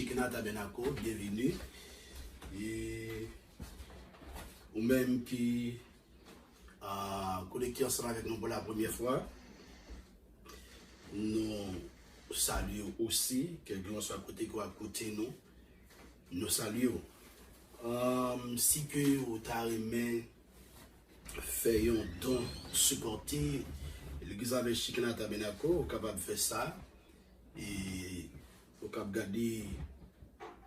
Shekinah Tabernacle, bienvenue. Et ou même qui a connecté ensemble avec nous pour la première fois, nous saluons aussi, que l'on soit à côté ou à côté nous, nous saluons. Si que vous avez fait un don supporter l'église avec Shekinah Tabernacle, vous êtes capable de faire ça. Et vous êtes capable de regarder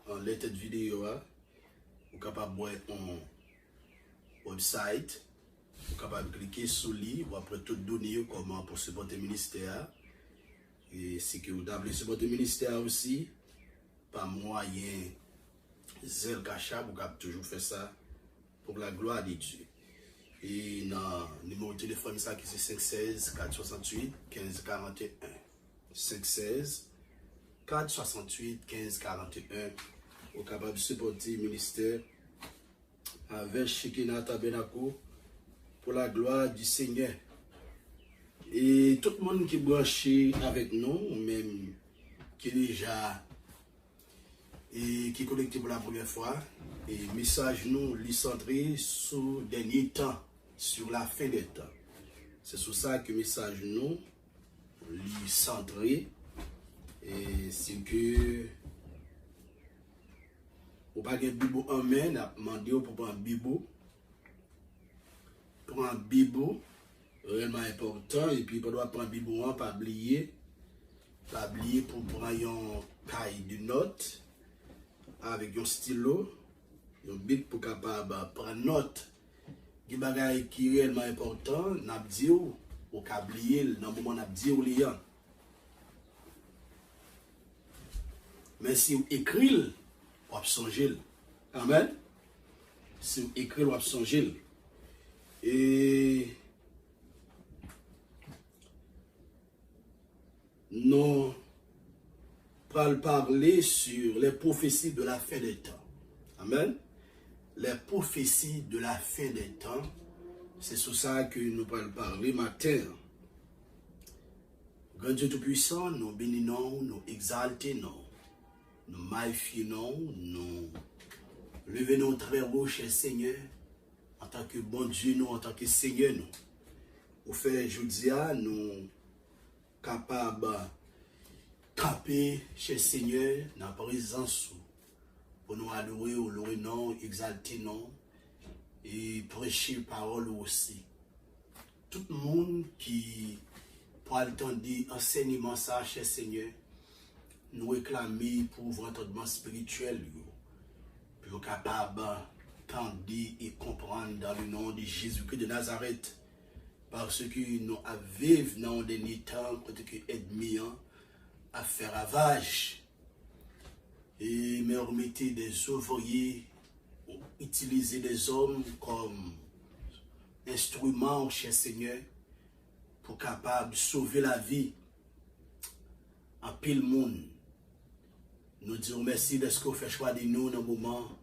en lettre de vidéo, vous êtes capable de voir un website, vous êtes capable de cliquer sur lui, ou après tout donner comment pour supporter le ministère. Et si que vous avez supporter le ministère aussi, par moyen zèle cachat, vous pouvez toujours faire ça pour la gloire de Dieu. Et dans le numéro de téléphone, ça qui c'est 516 468 15 41. 516 468 15 41. Vous êtes capable de supporter le ministère avec Shekinah Tabernacle pour la gloire du Seigneur. Et tout le monde qui est branché avec nous, ou même qui est déjà et qui est connecté pour la première fois, et message nous les centré sur le dernier temps, sur la fin des temps. C'est sur ça que message nous les centré, et c'est que ou pas de Bible en main, a demandé pour prendre Bible. Pour un Bible réellement important, et puis pour prendre Bible, pas oublier pour prendre un cahier de notes avec un stylo, un bic pour capable prendre note. Des bagages qui est réellement important, n'a dit ou oublier dans le moment n'a dit ou lien. Mais si vous écrivez, vous songer. Amen. Si vous écrivez, vous songer. Et nous allons parler sur les prophéties de la fin des temps. Amen. Les prophéties de la fin des temps, c'est sur ça que nous allons parler matin. Grand Dieu Tout-Puissant, nous bénissons, nous exaltons, nous magnifions, nous levons très haut, cher Seigneur, en tant que bon Dieu, nous, en tant que Seigneur, nous. Au fait, je dis à nous capables de taper, cher Seigneur, dans la présence pour nous adorer, louer, non, exalter, non, et prêcher parole aussi. Tout le monde qui pour entendre enseignement ça, cher Seigneur, nous réclamer pour votre entendement spirituel, pour être capable d'entendre et comprendre dans le nom de Jésus-Christ de Nazareth, parce que nous vivons dans le dernier temps, quand l'ennemi a fait ravage. Et me remettez des ouvriers, utiliser des hommes comme instruments, cher Seigneur, pour capable de sauver la vie en pile monde. Nous disons merci de ce que vous faites choix de nous dans le moment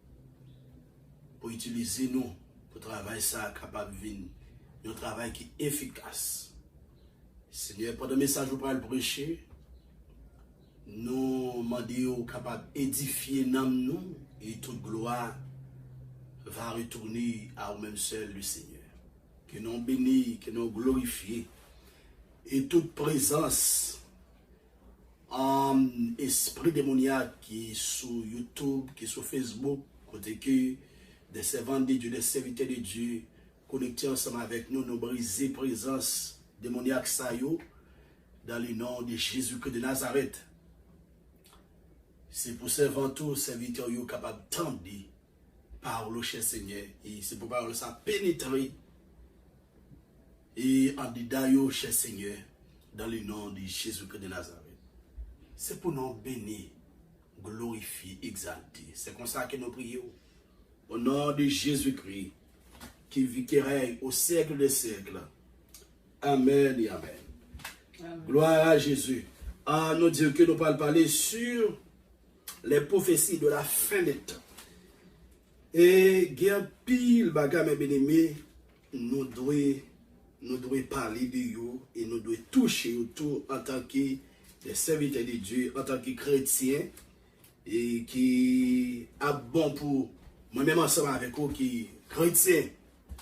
pour utiliser nous, pour travailler ça, capable de venir. Un travail qui est efficace. Seigneur, pendant le message, vous pourrez le prêcher. Nous demandons capable d'édifier nous et toute gloire va retourner à vous-même seul, le Seigneur. Que nous bénissons, que nous glorifions. Et toute présence en esprit démoniaque qui est sur YouTube, qui est sur Facebook, côté que des servants de Dieu, des serviteurs de Dieu, connectés ensemble avec nous, nous briser présence démoniaque ça dans le nom de Jésus-Christ de Nazareth. C'est pour servir tous serviteurs capables d'entendre par le cher Seigneur. Et c'est pour parler ça pénétrer et en dedans, cher Seigneur, dans le nom de Jésus-Christ de Nazareth. C'est pour nous bénir, glorifier, exalter. C'est comme ça que nous prions. Au nom de Jésus-Christ, qui vit qui règne au siècle des siècles. Amen et amen. Amen. Gloire à Jésus. Nous disons que nous allons parler sur les prophéties de la fin des temps. Et il y a pile bagarre, mes bien-aimés, nous devons parler de vous et nous devons toucher autour en tant que des serviteurs de Dieu, en tant que chrétiens, et qui a bon pour moi-même ensemble avec vous qui chrétien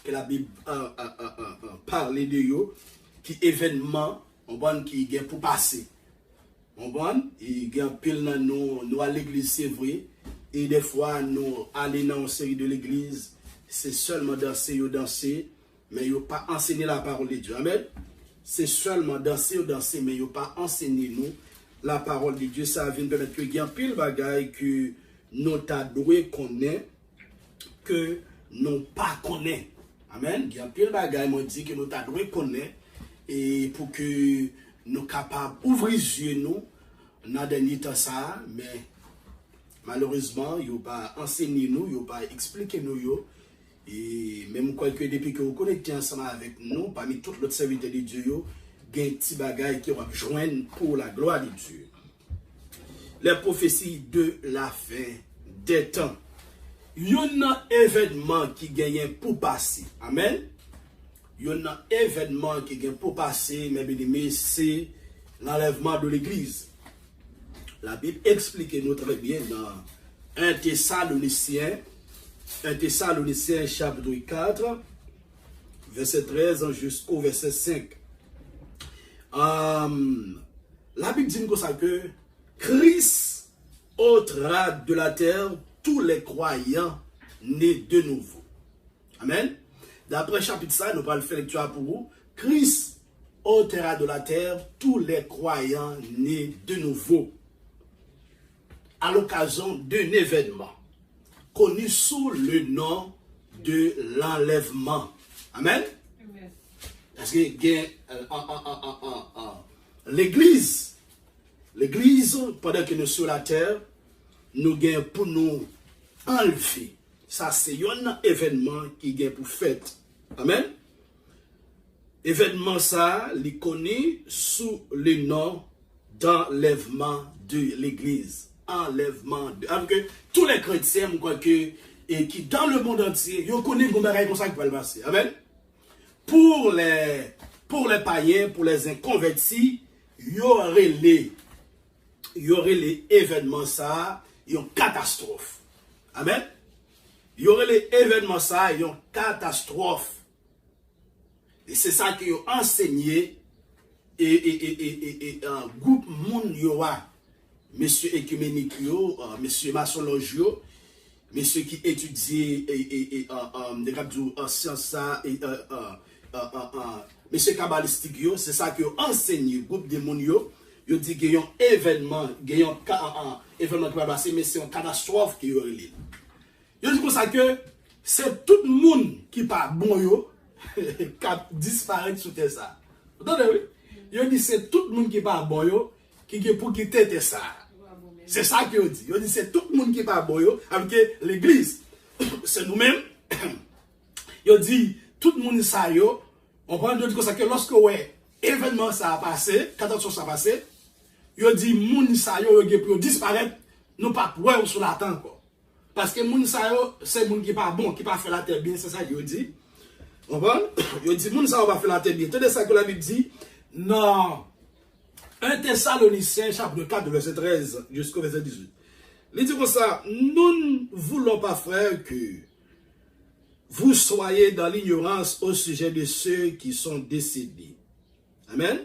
que la Bible parle de yo qui événement qui est pour passer. Il y a pile dans nous à l'église c'est vrai et des fois nous aller dans une série de l'église c'est seulement danser mais il pas enseigner la parole de Dieu. Amen. C'est seulement danser mais il pas enseigner nous la parole de Dieu. Ça vient permettre que il y a pile bagaille que nous t'a doué connaître que nous pas connaît. Amen. Il y a pile bagaille moi dit que nous t'a doué connaître et pour que nous capables d'ouvrir les yeux nous dans dernier temps ça mais malheureusement il pas enseigné nous il pas expliqué nous yo et même quoi que depuis que vous connectez ensemble avec nous parmi tous les serviteurs de Dieu yo il y a un petit bagage qui va joindre pour la gloire de Dieu. Les prophéties de la fin des temps. Il y a un événement qui gagne pour passer. Amen. Il y a un événement qui gagne pour passer, mes bien-aimés, c'est l'enlèvement de l'église. La Bible explique nous très bien dans 1 Thessaloniciens chapitre 4, verset 13 jusqu'au verset 5. La Bible dit comme ça que Christ ôtera de la terre tous les croyants nés de nouveau. Amen. D'après chapitre 5, nous allons faire lecture pour vous. Christ ôtera de la terre tous les croyants nés de nouveau. À l'occasion d'un événement connu sous le nom de l'enlèvement. Amen. Parce que l'église, pendant que nous sommes sur la terre, nous gagnons pour nous enlever. Ça, c'est un événement qui gagne pour fête. Amen. Événement ça, il connu sous le nom d'enlèvement de l'église. Enlèvement de. Alors que tous les chrétiens, et qui dans le monde entier, ils connaissent comment comme ça qui va le passer. Amen. Pour les païens, pour les inconvertis, il y aurait les événements ça, une catastrophe. Amen. Il y aurait les événements ça, une catastrophe. Et c'est ça qu'ils ont enseigné et un groupe monde yoa, monsieur écuménique yo, monsieur maçonlogio, monsieur qui étudie en sciences monsieur kabbalistique yo, c'est ça qu'ils ont enseigné groupe de monde yo. Yo dit qu'il y a un événement, qui va passer, mais c'est une catastrophe qui est reliée. Yo dit comme ça que c'est tout le monde qui pas bon yo qui disparaît sous terre ça. Vous entendez? Yo dit c'est tout le monde qui pas bon yo qui pour quitter ça. C'est ça que yo dit. Yo dit c'est tout le monde qui pas bon yo avec l'église. C'est nous-mêmes. Yo dit tout le monde ça yo. On prend de comme ça que lorsque ouais événement ça a passé, catastrophe ça a passé, yo dit moun sa yo pour disparaître, nous pas ouais sur la terre quoi. Parce que moun sa yo c'est moun qui pas bon, qui pas fait la terre bien, c'est ça yo dit. On prend yo dit moun sa yo pas fait la terre bien. Tout ça que la Bible dit non. 1 Thessaloniciens chapitre 4 verset 13 jusqu'au verset 18. Il dit comme ça, nous ne voulons pas frères que vous soyez dans l'ignorance au sujet de ceux qui sont décédés. Amen.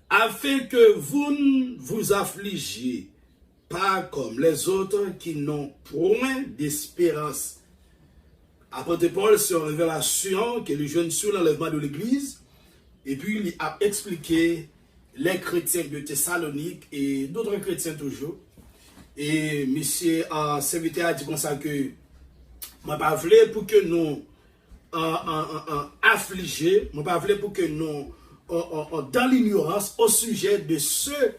Afin que vous ne vous affligiez pas comme les autres qui n'ont point d'espérance. Apôtre Paul sur révélation que le jeune sur l'enlèvement de l'église, et puis il a expliqué les chrétiens de Thessalonique et d'autres chrétiens toujours. Et monsieur serviteur a dit comme ça que moi pas voulais pour que nous affligés, moi pas voulais pour que nous dans l'ignorance au sujet de ceux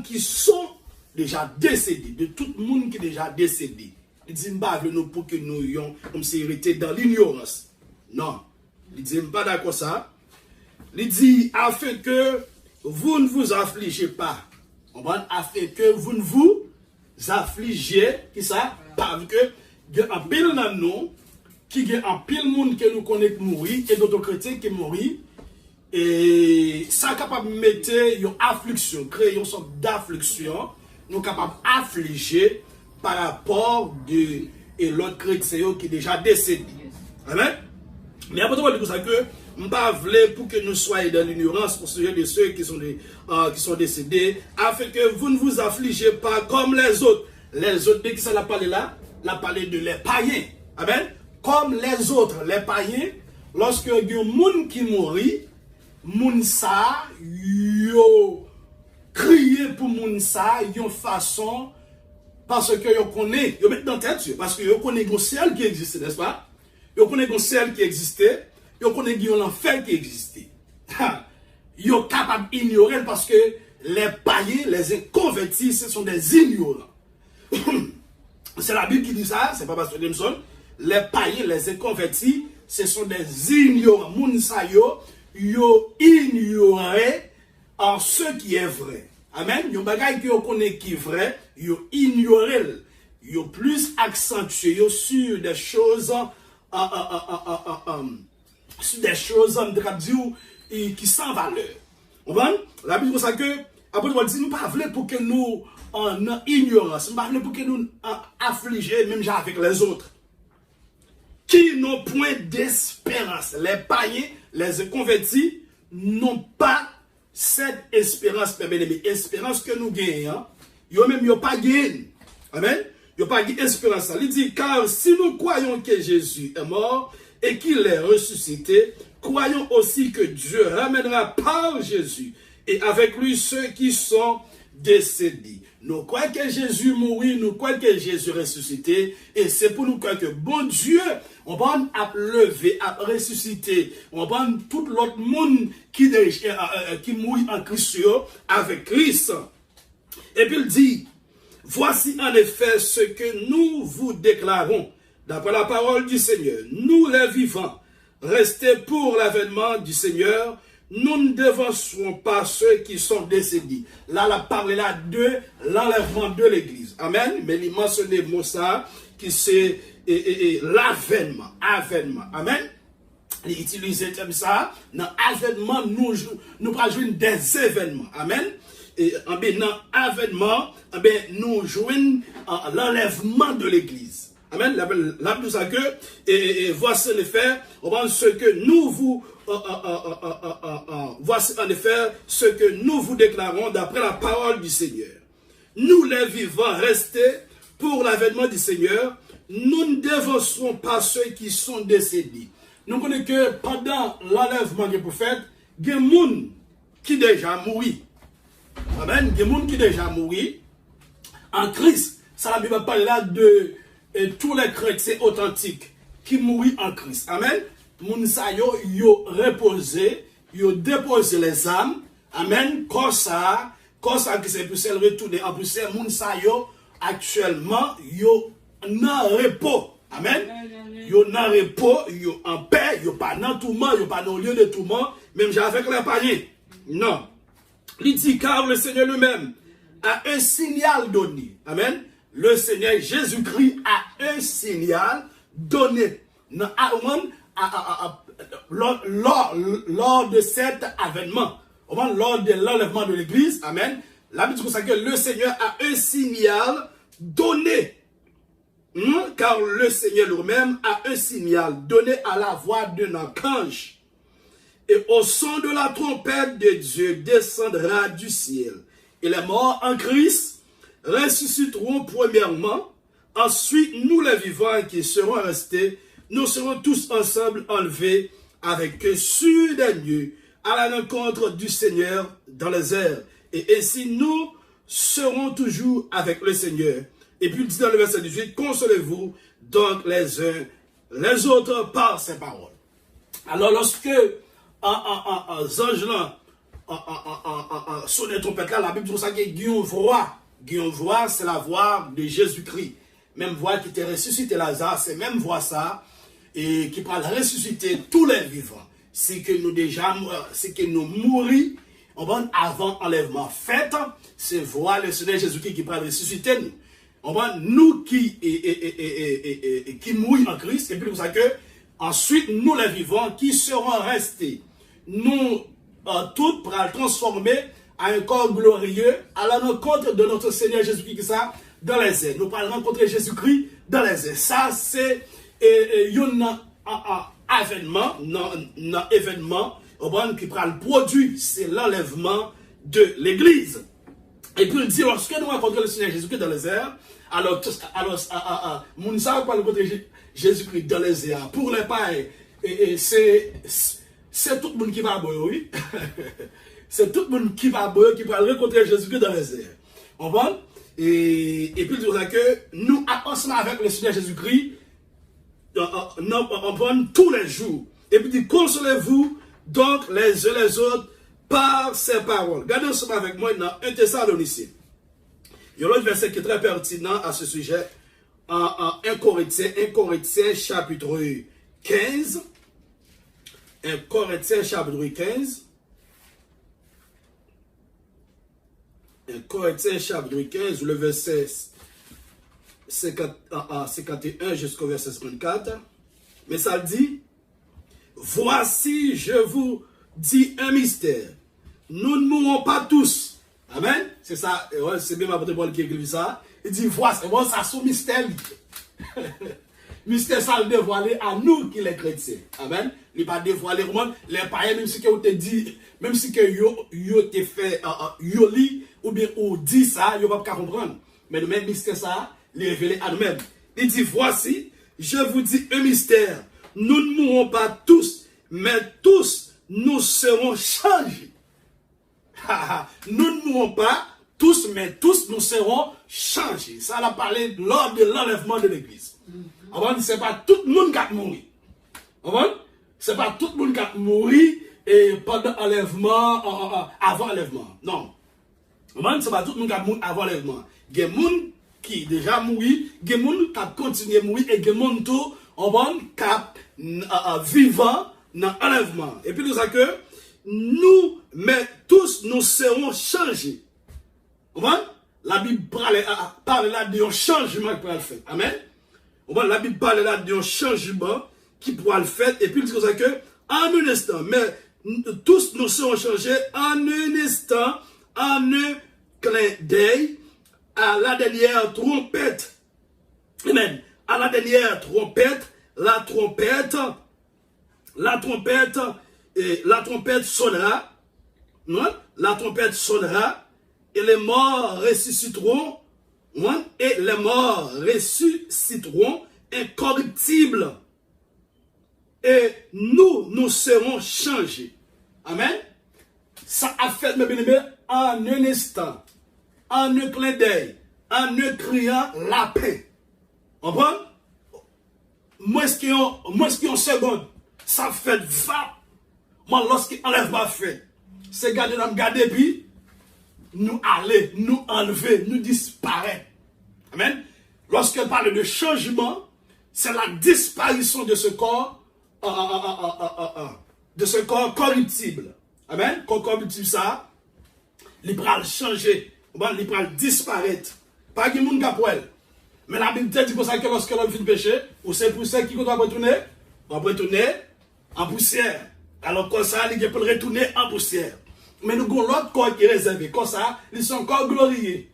qui sont déjà décédés, de tout le monde qui est déjà décédé. Il dit pas nous pour que nous ayons comme si été dans l'ignorance. Non, il dit pas d'accord ça. Il dit afin que vous ne vous affligez pas. Afin que vous ne vous affligez, qui ça? Parce que il y a un pile dans nous, qui y a un pile monde que nous connaissons mourir, et d'autres chrétiens qui mourent. Et ça est capable de mettre une affliction, créer une sorte d'affliction nous capables affligés par rapport de l'autre chrétien qui est déjà décédé. Amen. Mais après tout ça que je pas voulu pour que nous soyons dans l'ignorance pour sujet de ceux qui sont décédés, afin que vous ne vous affligez pas comme les autres. Les autres, dès que ça l'a parlé là, l'a parlé de les païens. Amen. Comme les autres, les païens, lorsque il y a un monde qui mourit, moun sa yo crier pour moun sa yon façon parce que yo connaît yo met dans tête parce que yo connaît un ciel qui existe, n'est-ce pas? Yo connaît un ciel qui existait, yo connaît un enfer qui existait. Yo capable d'ignorer parce que les païens, les inconvertis, ce sont des ignorants. C'est la Bible qui dit ça, c'est pas Pasteur Jameson. Les païens, les inconvertis, ce sont des ignorants. Moun sa yo ignoré en ce qui est vrai. Amen. Yon bagay ki yo connaît qui est vrai, yo ignoré. Yo plus accentué sur des choses qui sans valeur. On va? La Bible dit ça que après on dit nous pas voulons pour que nous en ignorance, nous pas voulons pour que nous affligés même avec les autres qui n'ont point d'espérance. Les païens, les inconvertis n'ont pas cette espérance, mes bien-aimés. Espérance que nous gagnons, ils même n'ont pas gagné. Amen. Ils n'ont pas gagné espérance. Il dit, car si nous croyons que Jésus est mort et qu'il est ressuscité, croyons aussi que Dieu ramènera par Jésus et avec lui ceux qui sont décédés. Nous croyons que Jésus mourit, nous croyons que Jésus ressuscité, et c'est pour nous croire que bon Dieu, on va lever, à ressusciter, on va tout l'autre monde qui mourit en Christ avec Christ. Et puis il dit, voici en effet ce que nous vous déclarons, d'après la parole du Seigneur, nous les vivants, restés pour l'avènement du Seigneur, nous ne devancerons pas ceux qui sont décédés. Là, la parole là de l'enlèvement de l'église. Amen. Mais il mentionne le mot ça, qui c'est l'avènement. Avènement. Amen. Il utilise comme ça. Dans avènement, nous prenons des événements. Amen. Et dans avènement, nous jouons l'enlèvement de l'église. Amen. La Bible ça que, et voici le fait, on va ce que nous vous voici en effet ce que nous vous déclarons d'après la parole du Seigneur. Nous les vivants restés pour l'avènement du Seigneur, nous ne devancerons pas ceux qui sont décédés. Nous connaissons que pendant l'enlèvement des prophètes, il y a des gens qui déjà mouri. Amen. Il y a des gens qui déjà mouri en Christ. Ça la Bible parle là de tous les chrétiens authentiques qui mourent en Christ. Amen. Moun sa yo reposé, yo déposé les âmes. Amen. Comme ça qui s'est pu retourner en plus, moun sa yo actuellement yo nan repos. Amen. Yo nan repos, yo en paix, yo pas dans tourment, yo pas dans lieu de tourment, même avec les païens. Non. Il dit car le Seigneur lui-même a un signal donné. Amen. Le Seigneur Jésus-Christ a un signal donné. Lors de cet avènement, lors de l'enlèvement de l'église, amen, la Bible dit que le Seigneur a un signal donné. Car le Seigneur lui-même a un signal donné à la voix d'un archange. Et au son de la trompette de Dieu descendra du ciel. Et les morts en Christ ressusciteront premièrement. Ensuite, nous les vivants qui serons restés, nous serons tous ensemble enlevés avec eux sur des nuées à la rencontre du Seigneur dans les airs. Et ainsi, nous serons toujours avec le Seigneur. Et puis, il dit dans le verset 18, consolez-vous donc les uns les autres par ces paroles. Alors, lorsque ange-là sonne les trompettes là, la Bible dit ça qu'il y a une voix. Une voix, c'est la voix de Jésus-Christ. Même voix qui était ressuscité Lazare, c'est même voix ça, et qui parle ressusciter tous les vivants. C'est que nous mourons avant enlèvement fait, c'est voix le Seigneur Jésus-Christ qui parle ressusciter nous. Nous qui mourons en Christ, et puis pour ça que ensuite nous les vivants qui seront restés, nous tous pour transformer à un corps glorieux, à la rencontre de notre Seigneur Jésus-Christ, ça, dans les airs. Nous parlons rencontrer Jésus-Christ dans les airs. Ça, c'est un événement qui prend le produit, c'est l'enlèvement de l'Église. Et puis il dit, lorsque nous rencontrons le Seigneur Jésus-Christ dans les airs, alors nous ne savons pas rencontrer Jésus-Christ dans les airs. Pour les païens, c'est tout le monde qui va boire, oui. C'est tout le monde qui va boire, qui va rencontrer Jésus-Christ dans les airs. On va? Et puis il dit que nous, ensemble avec le Seigneur Jésus-Christ, on prend tous les jours. Et puis il dit, consolez-vous donc les uns les autres par ces paroles. Regardez ensemble avec moi dans 1 Thessaloniciens. Il y a l'autre verset qui est très pertinent à ce sujet. En 1 Corinthiens chapitre 15. 1 Corinthiens chapitre 15. 1 Corinthiens chapitre 15, le verset 51 jusqu'au verset 54. Mais ça dit, voici, je vous dis un mystère. Nous ne mourrons pas tous. Amen. C'est ça. C'est bien ma Paul qui écrit ça. Il dit, voici, ça c'est un mystère. Mystère ça le dévoiler à nous qui les chrétiens. Amen. Il pas dévoiler au monde. Les païens, même si que vous te dit, même si que yo te fait, yo lit, ou bien ou dit ça, yo pas comprendre. Mais le même mystère ça, les révéler à nous-mêmes. Il dit, voici, je vous dis un mystère. Nous ne mourrons pas tous, mais tous nous serons changés. Nous ne mourrons pas tous, mais tous nous serons changés. Ça a parlé lors de l'enlèvement de l'Église. Ce n'est pas tout le monde qui a mouru. Ce n'est pas tout le monde qui a mouru pendant l'enlèvement, avant l'enlèvement. Non. Ce n'est pas tout le monde qui a mouru avant l'enlèvement. Il y a des gens qui déjà mouru, il y a des gens qui ont continué à mourir, et il y a des gens qui sont vivants dans l'enlèvement. Et puis nous savons que nous, mais tous nous serons changés. La Bible parle là d'un changement qui pourra le faire. Amen. La Bible parle là d'un changement qui pourra le faire. Et puis il dit que en un instant, mais tous nous serons changés en un instant, en un clin d'œil, à la dernière trompette. Amen. À la dernière trompette, la trompette sonnera. Non? La trompette sonnera. Et les morts ressusciteront. Non? Et les morts ressusciteront incorruptibles. Et nous serons changés. Amen. Ça a fait, mes bien-aimés, en un instant, en un clin d'œil, en un criant la paix. On comprend? Moi, ce qui est en seconde, ça fait va. Moi, lorsqu'il enlève ma fait, c'est garder, puis nous aller, nous enlever, nous disparaître. Amen. Lorsqu'elle parle de changement, c'est la disparition de ce corps, corruptible. Amen. Corps corruptible, ça, il va changer, il va disparaître. Pas qu'il y ait monde qui a. Mais la Bible dit pour ça que lorsque l'homme finit péché, ou c'est pour ça qu'il doit retourner, on va retourner en poussière. Alors comme ça, il peut retourner en poussière. Mais nous avons l'autre corps qui est réservé. Comme ça, ils sont encore glorieux.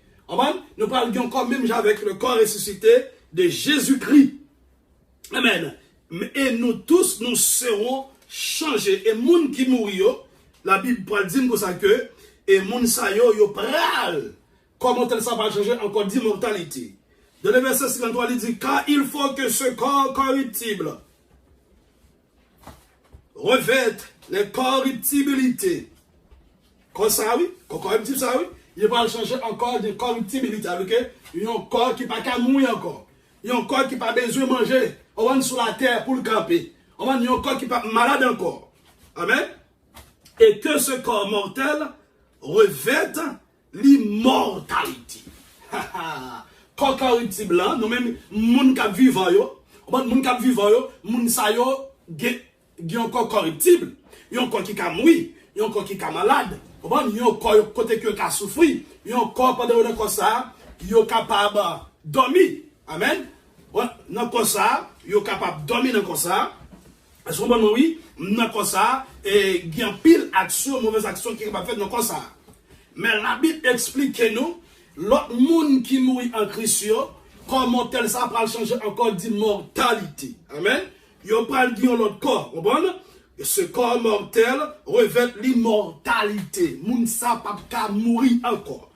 Nous parlons encore même avec le corps ressuscité de Jésus-Christ. Amen. Et nous tous, nous serons changés. Et les gens qui mourent, la Bible dit comme ça que, et les gens qui pral. Comment ça va changer encore d'immortalité? Dans le verset 53, il dit, car il faut que ce corps corruptible revête les corruptibilités. Comme ça, oui. Corruptible, ça, oui. Il va changer encore de corruptibilité. Il y a un corps qui n'a pas mourir encore. Il y a un corps qui n'a pas besoin de manger. On va sur la terre pour le camper. Il y a un corps qui n'est pas malade encore. Amen. Et que ce corps mortel revête l'immortalité. Corps corruptible, nous-mêmes, les gens qui vivent, les gens qui ont un corps corruptible, ils ont un corps qui est mourir, ils ont un corps qui est malade, ils ont un corps côté qui a souffert, ils ont un corps pendant que ça, ils sont capables de dormir. Amen. Dans ça, ils sont capables de dormir dans ça. Est-ce que oui, dans ça, et il y a pile action, mauvaise action qui est capable de faire dans ça. Mais la Bible explique nous, l'autre monde qui mourit en Christ, comment tel ça va changer encore d'immortalité. Amen. Yo parle de l'autre corps, comprenez? Ce corps mortel revêt l'immortalité. Moun sa pas mourir encore.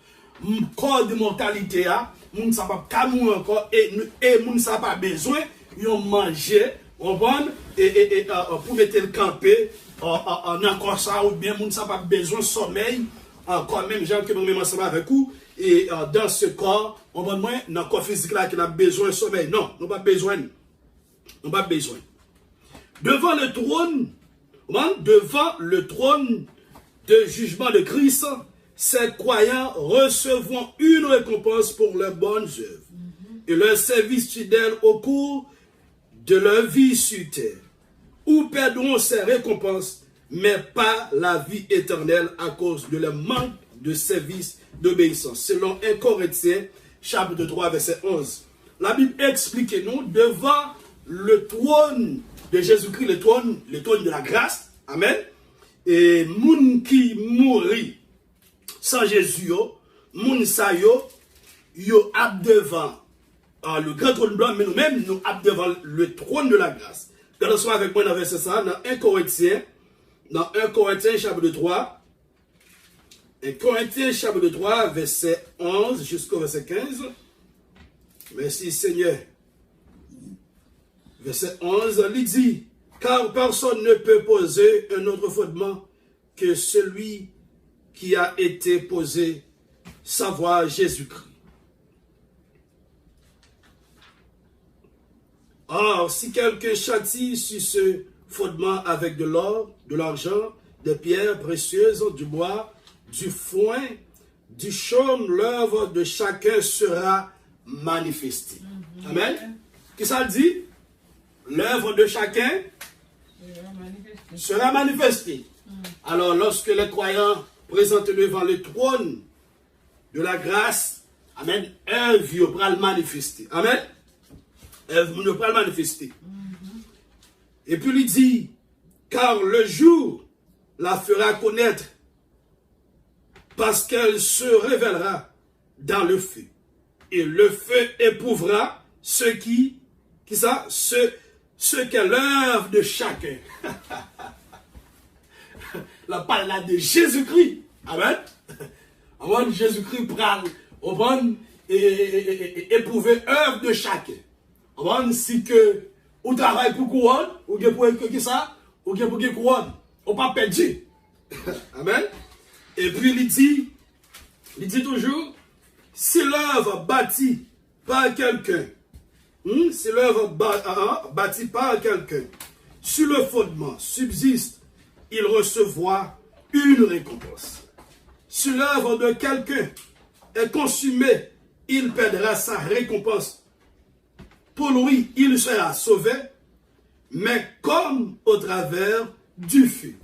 Corps d'immortalité, moun sa pas mourir encore et moun sa pas besoin yon manger, comprenez? Et pour mettre le camper en encore ça ou bien moun sa pas besoin sommeil encore même gens que même ensemble avec vous et dans ce corps on va moins dans le corps physique là qui a besoin de sommeil. Non, nous pas besoin. On pas besoin. Devant le trône de jugement de Christ, ces croyants recevront une récompense pour leurs bonnes œuvres et leur service fidèle au cours de leur vie sur terre, ou perdront ces récompenses, mais pas la vie éternelle à cause de leur manque de service d'obéissance. Selon 1 Corinthiens, chapitre 3, verset 11. La Bible explique nous devant le trône de Jésus-Christ, le trône de la grâce. Amen. Et moun qui mourit sans Jésus, moun sa yo ap devant le grand trône blanc, mais nous-mêmes nous ap devant le trône de la grâce. Regardons soit avec moi dans verset ça, dans 1 Corinthiens chapitre 3. 1 Corinthiens chapitre 3, verset 11 jusqu'au verset 15. Merci Seigneur. Verset 11, il dit, car personne ne peut poser un autre fondement que celui qui a été posé, savoir Jésus-Christ. Or, si quelqu'un châtie sur ce fondement avec de l'or, de l'argent, des pierres précieuses, du bois, du foin, du chaume, l'œuvre de chacun sera manifestée. Amen. Qu'est-ce que ça dit? L'œuvre de chacun sera manifestée. Alors, lorsque les croyants présentent devant le trône de la grâce, amen, œuvre va le manifester. Amen. Œuvre va le manifester. Et puis il dit, car le jour la fera connaître, parce qu'elle se révélera dans le feu. Et le feu éprouvera ce qu'est l'œuvre de chacun. La parole là de Jésus-Christ. Amen. Amen. Jésus-Christ parle. Amen. Et éprouver l'œuvre de chacun. Amen. Si que ou travaille pour couronne, ou que pour que ça, ou que pour que couronne, on pas perdu. Amen. Et puis il dit toujours, si l'œuvre bâtie par quelqu'un, si l'œuvre bâtie par quelqu'un, sur le fondement subsiste, il recevra une récompense. Si l'œuvre de quelqu'un est consumée, il perdra sa récompense. Pour lui, il sera sauvé, mais comme au travers du feu.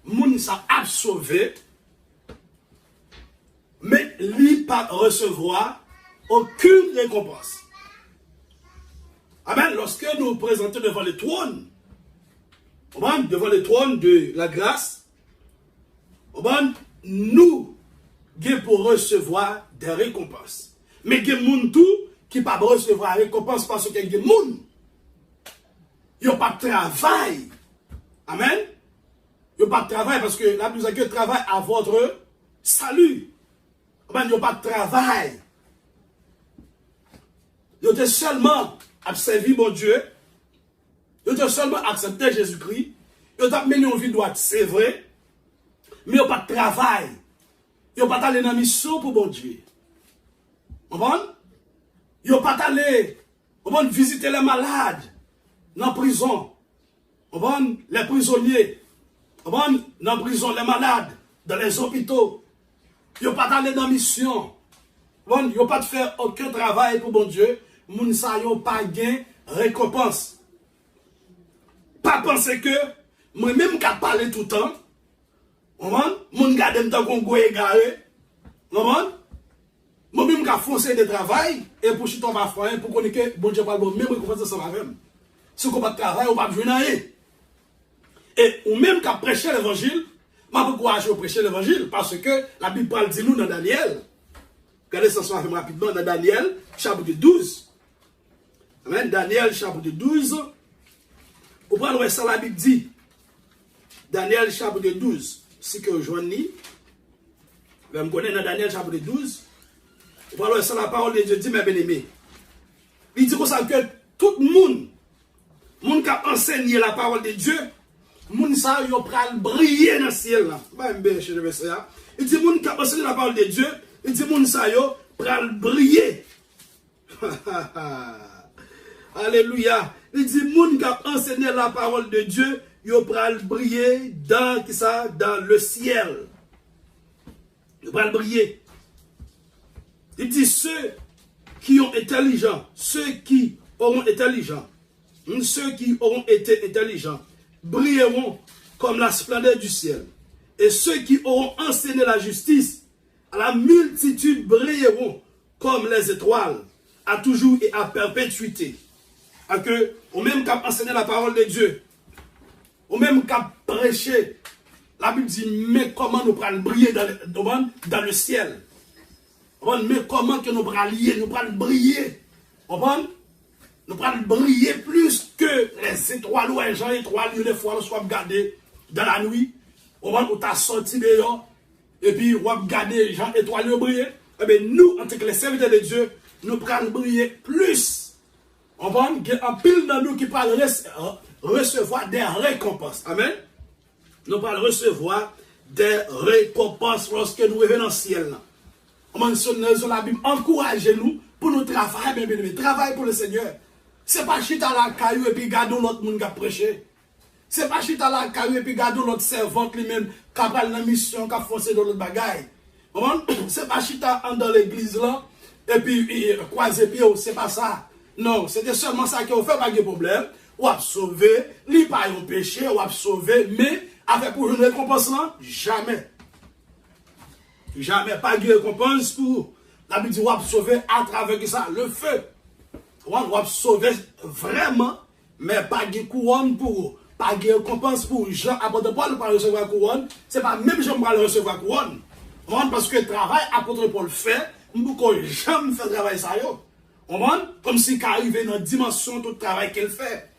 Moun sa a sauvé, mais lui pas recevoir aucune récompense. Amen. Lorsque nous nous présentons devant le trône, devant le trône de la grâce, nous sommes pour recevoir des récompenses. Mais il y a des gens qui ne peuvent pas recevoir des récompenses parce qu'il y a des gens qui n'ont pas de travail. Amen. Ils n'ont pas de travail parce que la Bible dit que travail à votre salut. Ils n'ont pas de travail. Ils ont seulement servi mon Dieu. Ils ont seulement accepté Jésus-Christ. Ils ont mené une vie droite, c'est vrai. Mais ils n'ont pas de travail. Ils n'ont pas allé dans la mission pour mon Dieu. Ils n'ont pas allé visiter les malades dans la prison. Les prisonniers. Dans la prison, les malades, dans les hôpitaux. Ils n'ont pas allé dans la mission. Ils n'ont pas fait aucun travail pour mon Dieu. Ils n'ont pas gagné récompense. Pas penser que moi-même qui parle tout le temps, mon garde me temps qu'on go égaré, moi-même qui foncé de travail et pour chuter ma foi pour connaître que bon Dieu parle bon même récompense ça va même. Si on pas de travail, on pas besoin rien. Et ou même qui prêcher l'évangile, Je encourage à prêcher l'évangile parce que la Bible parle de nous dans Daniel. Regardez ça rapidement dans Daniel, chapitre 12. Amen. Daniel, chapitre 12. Vous prenez ça, la Bible dit. Daniel, chapitre 12. Si que je dis, vous me connaissez dans Daniel, chapitre 12. Vous prenez ça, la parole de Dieu dit, mes bien-aimés. Il dit comme ça que tout le monde qui a enseigné la parole de Dieu, moun sa yo pral briller dans le ciel là. Il dit moun qui a enseigné la parole de Dieu, il dit moun sa yo pral briller. Alléluia. Il dit moun qui a enseigné la parole de Dieu, yo pral briller dans qui ça, dans le ciel. Yo pral briller. Il dit ceux qui ont intelligents, ceux qui auront intelligents, ceux qui auront été intelligents brilleront comme la splendeur du ciel. Et ceux qui auront enseigné la justice à la multitude brilleront comme les étoiles, à toujours et à perpétuité. À que, au même qu'à enseigner la parole de Dieu, au même qu'à prêcher, la Bible dit, mais comment nous prenons briller dans le ciel? Mais comment que nous prenons lier, nous prenons briller? Nous prenons briller plus que les étoiles ou les gens étoiles, les fois, nous sommes gardés dans la nuit. On t'a sorti dehors, et puis on va garder les gens étoiles briller. Eh bien, nous, en tant que les serviteurs de Dieu, nous prenons briller plus. On va en pile dans nous qui parlent recevoir des récompenses. Amen. Nous parlons recevoir des récompenses lorsque nous revenons dans le ciel. On mentionne dans la Bible, encouragez-nous pour nous travailler, bien bien, travailler pour le Seigneur. Ce n'est pas chita la caillou et puis gardons l'autre monde qui a prêché. Ce n'est pas chita la caillou et puis gardons l'autre servante lui-même qui a pris la mission, qui a foncé dans l'autre bagaille. Ce n'est pas chita dans l'église là et puis croiser pied, ce n'est pas ça. Non, c'était seulement ça qui a fait pas de problème. Ou a sauvé, li pas un péché, ou a sauvé, mais avec pour une récompense là, jamais. Jamais pas de récompense pour la Bible dit ou a sauvé à travers ça, le feu. On va sauver vraiment, mais pas de couronne pour, pas de récompense pour Jean, apôtre Paul pas recevoir couronne, c'est pas même Jean va recevoir couronne. Parce que le travail apôtre Paul fait, beaucoup jamais fait travail ça yo. Comme si qu'arrivé dans la dimension tout le travail qu'elle fait.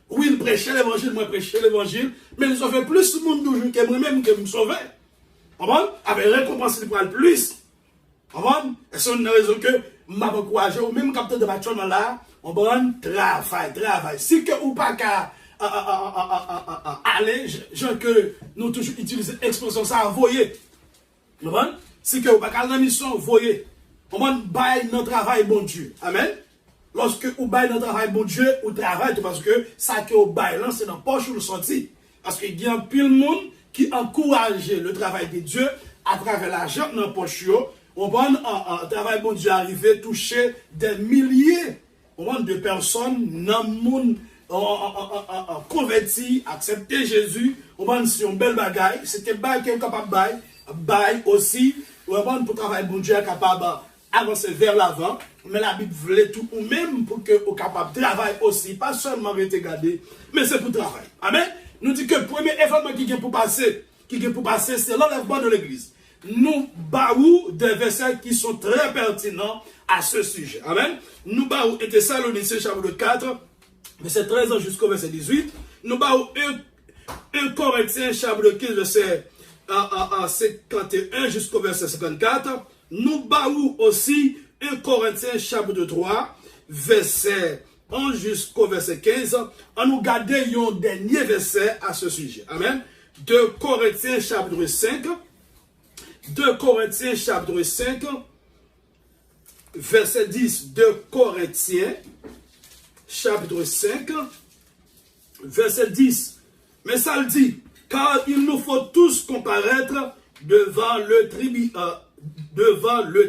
Oui, il prêchait l'évangile, moi prêchais l'évangile, mais il sauve plus de monde toujours que moi-même que me sauver. Avec récompense, il prend plus. Et c'est une raison que m'a encouragé, ou même capteur de bâtiment là, on va travail. Si que ou pas qu'à aller, genre que nous toujours utilisons l'expression ça, voyez. Si que ou pas qu'à la mission, voyez. On va bailler notre travail, bon Dieu. Amen. Lorsque vous baillez notre travail, bon Dieu, vous travaillez parce que ça que vous baillez là, c'est dans la poche ou le sorti. Parce qu'il y a plein de monde qui encourage le travail de Dieu à travers l'argent dans la poche. On va un travail, bon Dieu, arriver, toucher des milliers de personnes dans le monde converti, accepter Jésus. On va sur une belle bagaille. C'était bail qui est capable de bail aussi. On va pour travailler, bon Dieu, capable avancer vers l'avant, mais la Bible voulait tout ou même pour que vous capable de travailler aussi, pas seulement rester gardé, mais c'est pour travailler. Amen. Nous dit que le premier événement qui est pour passer, c'est l'enlèvement de l'église. Nous baou des versets qui sont très pertinents à ce sujet. Amen. Nous baou et Thessaloniciens chapitre 4, verset 13 jusqu'au verset 18. Nous baou 1 Corinthiens chapitre 15, verset 51 jusqu'au verset 54. Nous baou aussi 1 Corinthiens chapitre 3, verset 11 jusqu'au verset 15. On nous garde un dernier verset à ce sujet. Amen. 2 Corinthiens chapitre 5. 2 Corinthiens chapitre 5, verset 10. 2 Corinthiens chapitre 5, verset 10. Mais ça le dit, car il nous faut tous comparaître devant le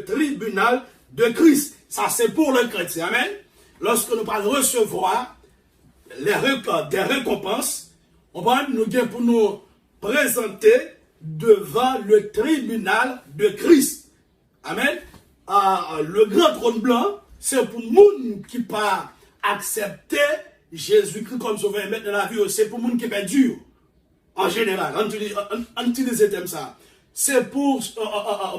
tribunal de Christ. Ça, c'est pour le chrétien. Amen. Lorsque nous allons recevoir des récompenses, on va nous dire pour nous présenter devant le tribunal de Christ. Amen. Le grand trône blanc, c'est pour nous qui pas accepter Jésus-Christ comme sauveur et maître de la vie. C'est pour nous qui est dur. en général, on utilise le thème ça. C'est pour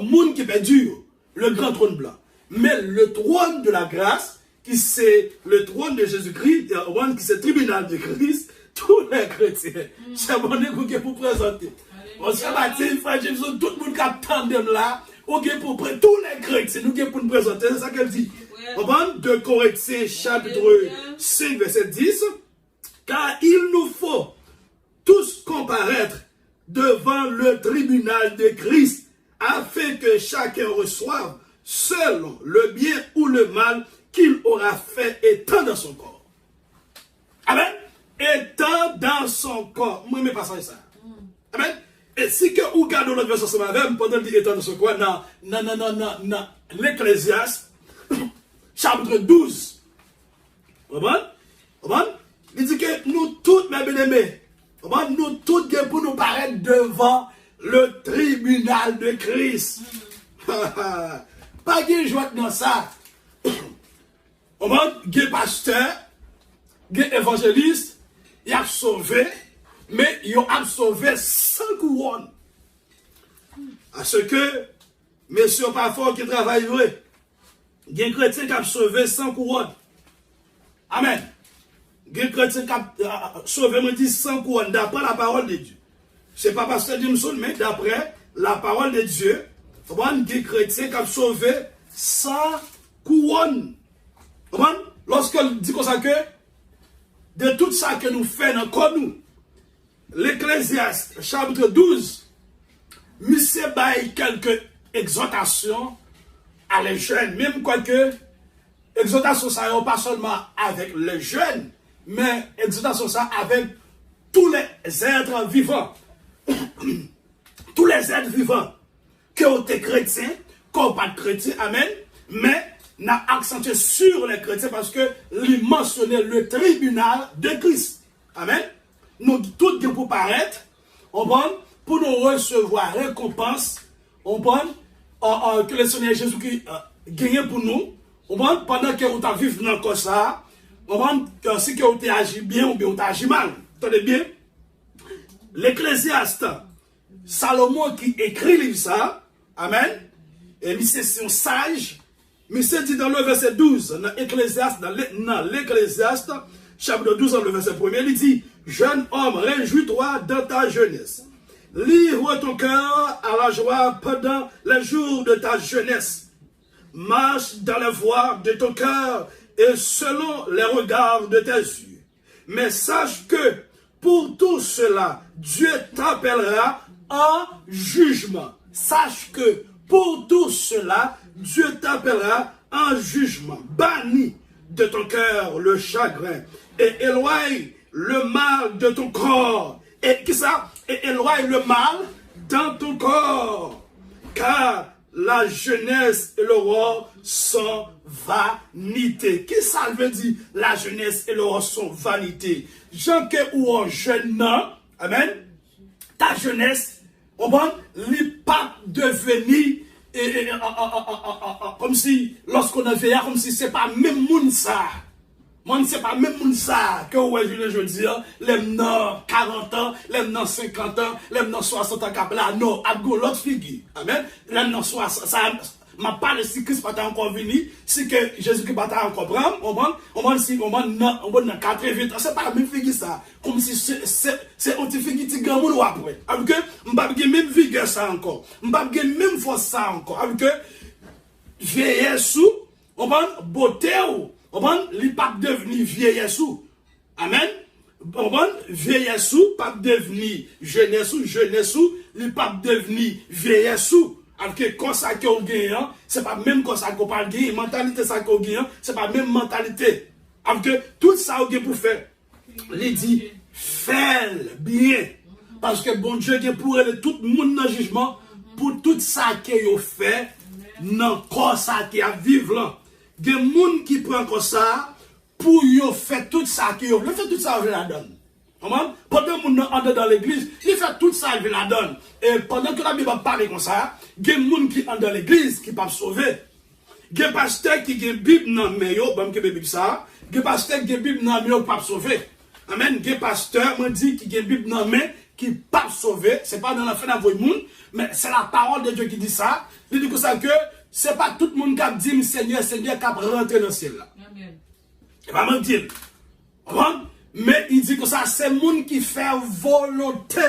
monde qui est dur, le grand trône blanc. Mais le trône de la grâce, qui c'est le trône de Jésus-Christ, qui c'est le tribunal de Christ, tous les chrétiens. C'est mon écoute pour présenter. On se bâtit, frère Jésus, tout le monde qui attend là, ok, pour tous les chrétiens, nous pour nous présenter, c'est ça qu'elle dit. On va de Corinthiens chapitre 5, verset 10. Car il nous faut tous comparaître devant le tribunal de Christ, afin que chacun reçoive selon le bien ou le mal qu'il aura fait étant dans son corps. Amen. Étant dans son corps. Moi, je ne pas ça. Amen. Et si que vous regardez notre verset ce matin, pendant qu'il étant dans son corps, dans l'Ecclésiaste, chapitre 12. Vous comprenez? Il dit que nous tous, mes bien-aimés, nous tous pour nous paraître devant le tribunal de Christ. Pas de joie dans ça. Il y a pasteur, il y a évangéliste, il a sauvé, mais il a sauvé sans couronne. Parce que, messieurs parfois qui travaillent vrai, il y a un chrétien qui a sauvé sans couronne. Amen. Il y a un chrétien qui a sauvé, me dit, sans couronne, d'après la parole de Dieu. Ce n'est pas pasteur Jimson, mais d'après la parole de Dieu, il y a un chrétien qui a sauvé sans couronne. Lorsqu'il dit comme ça que, de tout ça que nous faisons comme nous, l'Ecclésiaste, chapitre 12, monsieur baille quelques exhortations à les jeunes, même quoique, exhortation ça n'est pas seulement avec les jeunes, mais exhortation ça avec tous les êtres vivants. Tous les êtres vivants, qui ont été chrétiens, qui n'ont pas de chrétiens, amen, mais n'a accentué sur les chrétiens parce que lui mentionnait le tribunal de Christ. Amen. Nous tous pour paraître, pour nous recevoir récompense, que le Seigneur Jésus-Christ gagne pour nous, pendant que vous vivez dans le ça, si vous avez agi bien ou bien vous avez agi mal. Attendez bien. L'Ecclésiaste, Salomon qui écrit ça, amen, et c'est un sage. Mais c'est dit dans le verset 12, dans l'Ecclésiaste, chapitre 12, dans le verset 1er, il dit, jeune homme, réjouis-toi dans ta jeunesse. Livre ton cœur à la joie pendant les jours de ta jeunesse. Marche dans la voie de ton cœur et selon les regards de tes yeux. Mais sache que pour tout cela, Dieu t'appellera en jugement. Sache que pour tout cela, Dieu t'appellera en jugement. Bannis de ton cœur le chagrin et éloigne le mal de ton corps. Et qui ça? Et éloigne le mal dans ton corps. Car la jeunesse et l'aurore sont vanité. Qu'est-ce que ça veut dire? La jeunesse et l'aurore sont vanité. Jean que ou en jeune, amen. Ta jeunesse, on va pas devenir comme si, lorsqu'on a veillé, comme si c'est pas même moun ça. Moi, c'est pas même moun ça que je dis, les 40 ans, les 50 ans, les 60 ans, là, non, à l'autre figure. Amen. Les 60 ça, m'a parlé si Christ pas encore venu, si que Jésus-Christ pas encore prendre, on va dans 80 ans, c'est pas la même figure ça. Comme si c'est un petit figure qui grand monde après. Avec que, m'pas même vigueur ça encore. M'pas même force ça encore. Avec que, vieillesse sous, on va beauté ou, on va li pas devenir vieillesse sous. Amen. On va vieillesse sous, pas devenir jeunesse sous, li pas devenir vieillesse sous. Alors que quand ça qu'on gagne, c'est pas même quand ça qu'on parle gagne, mentalité ça qu'on gagne, c'est pas même mentalité. Alors que tout ça qu'on pour faire, il dit fais bien parce que bon Dieu qui pour tout le monde dans le jugement pour tout ça qu'il fait dans corps ça qui a vivre là. Des gens qui prend comme ça pour yo faire tout ça qui yo, le fait tout ça je la donne. Pendant que nous sommes dans l'église, il fait tout ça, il la donne. Et pendant que la Bible parle comme ça, il y a des gens qui sont dans l'église qui ne peuvent pas sauver. Il y a des pasteurs qui ont une Bible dans le mail, il y a des pasteurs qui ont une Bible dans le mail qui ne peuvent pas sauver. Amen, des pasteurs m'ont dit qui ont Bible dans la main, qui pas sauvé, c'est pas dans la fin d'envoyer le monde, mais c'est la parole de Dieu qui dit ça. Il dit que ça que c'est pas tout le monde qui a dit Seigneur, Seigneur, qui a rentré dans le ciel là. Amen. Il va mentir. Mais il dit que ça, c'est le monde qui fait volonté.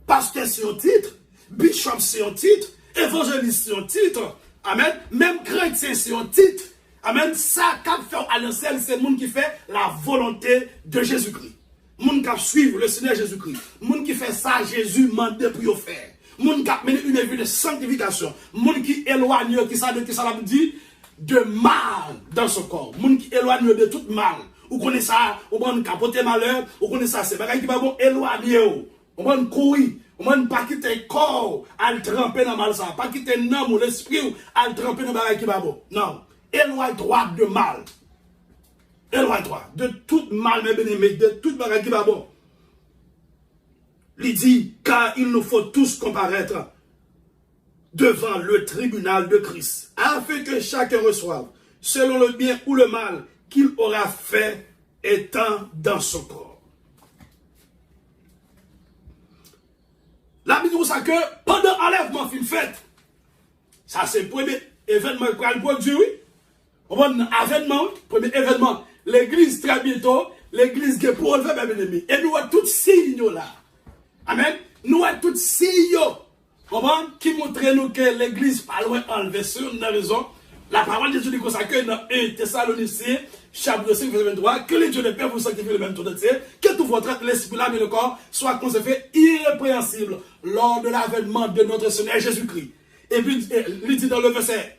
Pasteur c'est un titre, bishop c'est un titre, évangéliste c'est un titre. Amen. Même chrétien c'est un titre. Amen. Ça, quand fait à l'ancienne, c'est le monde qui fait la volonté de Jésus-Christ. Le monde qui suit le Seigneur Jésus-Christ. Le monde qui fait ça, Jésus mande pour le faire. Le monde qui a mené une vie de sanctification. Le monde qui éloigne, qui ça veut dire, de mal dans son corps. Le monde qui éloigne de tout mal. Vous connaissez ça, vous pouvez capoter malheur, vous connaissez ça, c'est pas qui va bon éloigner. Vous pouvez courir, vous pouvez pas quitter le corps, à le tremper dans mal ça, pas quitter l'âme ou l'esprit, à le tremper dans le qui va bon. Non, éloigne-toi de mal. Éloigne-toi de tout mal, mes bien-aimés, de tout bagage qui va bon. Il dit, car il nous faut tous comparaître devant le tribunal de Christ, afin que chacun reçoive, selon le bien ou le mal, qu'il aura fait étant dans son corps. La Bible dit ça que pendant l'enlèvement fin fête, ça c'est le premier événement qu'on a produit, oui. Bon événement, premier événement, l'église très bientôt, l'église qui est pour enlever mes ennemis. Et nous avons tous ces signes là. Amen. Nous avons tous ces signes qui montrent nous que l'église pas loin enlever sur une raison. La parole de Dieu dit que dans 1 Thessaloniciens, chapitre 5, verset 23, que les dieux de Père vous sanctifient le même tour de terre, que tout votre l'esprit, l'âme et le corps soient conservés irrépréhensibles lors de l'avènement de notre Seigneur Jésus-Christ. Et puis, il dit dans le verset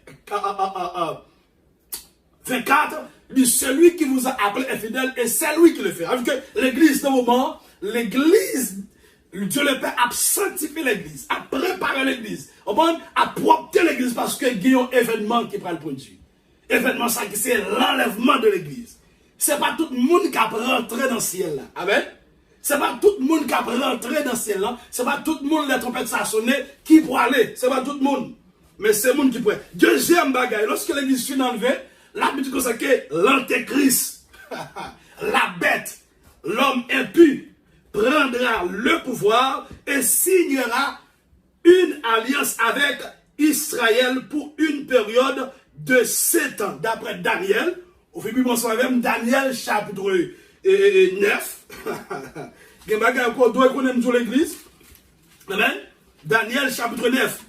24, il dit, celui qui vous a appelé est fidèle et c'est lui qui le fait. Alors que l'église, dans le moment, l'église, Dieu le Père a sanctifié l'église, a préparé l'église, a propté l'église parce qu'il y a un événement qui prend le produit. Événement, ça, c'est l'enlèvement de l'église. Ce n'est pas tout le monde qui a rentré dans le ciel là. Amen. Ce n'est pas tout le monde qui a rentré dans le ciel là. Ce n'est pas tout le monde, les trompettes ça sonné, qui pour aller. Ce n'est pas tout le monde. Mais c'est le monde qui pourrait. Deuxième bagaille, lorsque l'église finit enlevée, la Bible dit que l'antéchrist, la bête, l'homme impur, prendra le pouvoir et signera une alliance avec Israël pour une période de 7 ans. D'après Daniel, au début, bonsoir même, Daniel chapitre 9. Il y a encore deux qu'on sur l'église. Amen. Daniel chapitre 9.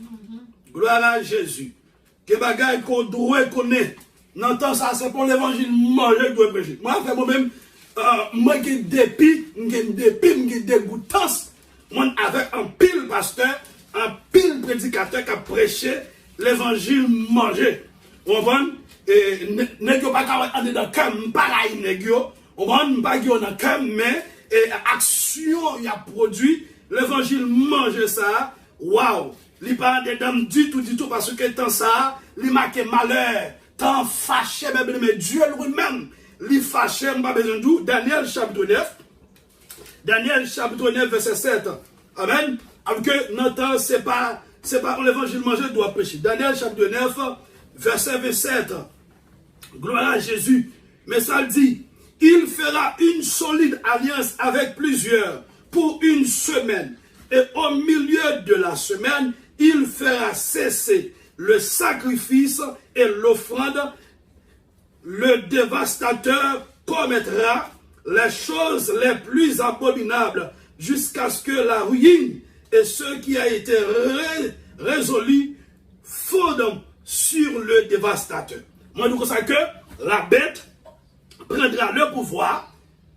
Gloire à Jésus. Il y a qu'on doit connaître. N'entend ça, c'est pour l'évangile manger doit prêcher. Moi, fait moi-même, moi qui dépit, qui dégoûtance, moi avec un pile pasteur, un pile prédicateur qui a prêché l'évangile manger. On va, n'est pas qu'à dans le cœur, pareil, négio, on va pas dans le cœur, mais action, il a produit l'évangile manger ça, waouh, il parle des dames du tout, parce que tant ça, il marque malheur. Tant fâché, mais Dieu lui-même, il fâché, je n'ai pas besoin de Daniel chapitre 9. Daniel chapitre 9, verset 7. Amen. Alors que notre c'est pas l'évangile manger doit prêcher. Daniel chapitre 9, verset 27. Gloire à Jésus. Mais ça dit, il fera une solide alliance avec plusieurs pour une semaine. Et au milieu de la semaine, il fera cesser le sacrifice et l'offrande, le dévastateur commettra les choses les plus abominables jusqu'à ce que la ruine et ce qui a été résolu fondent sur le dévastateur. Moi, je dis que la bête prendra le pouvoir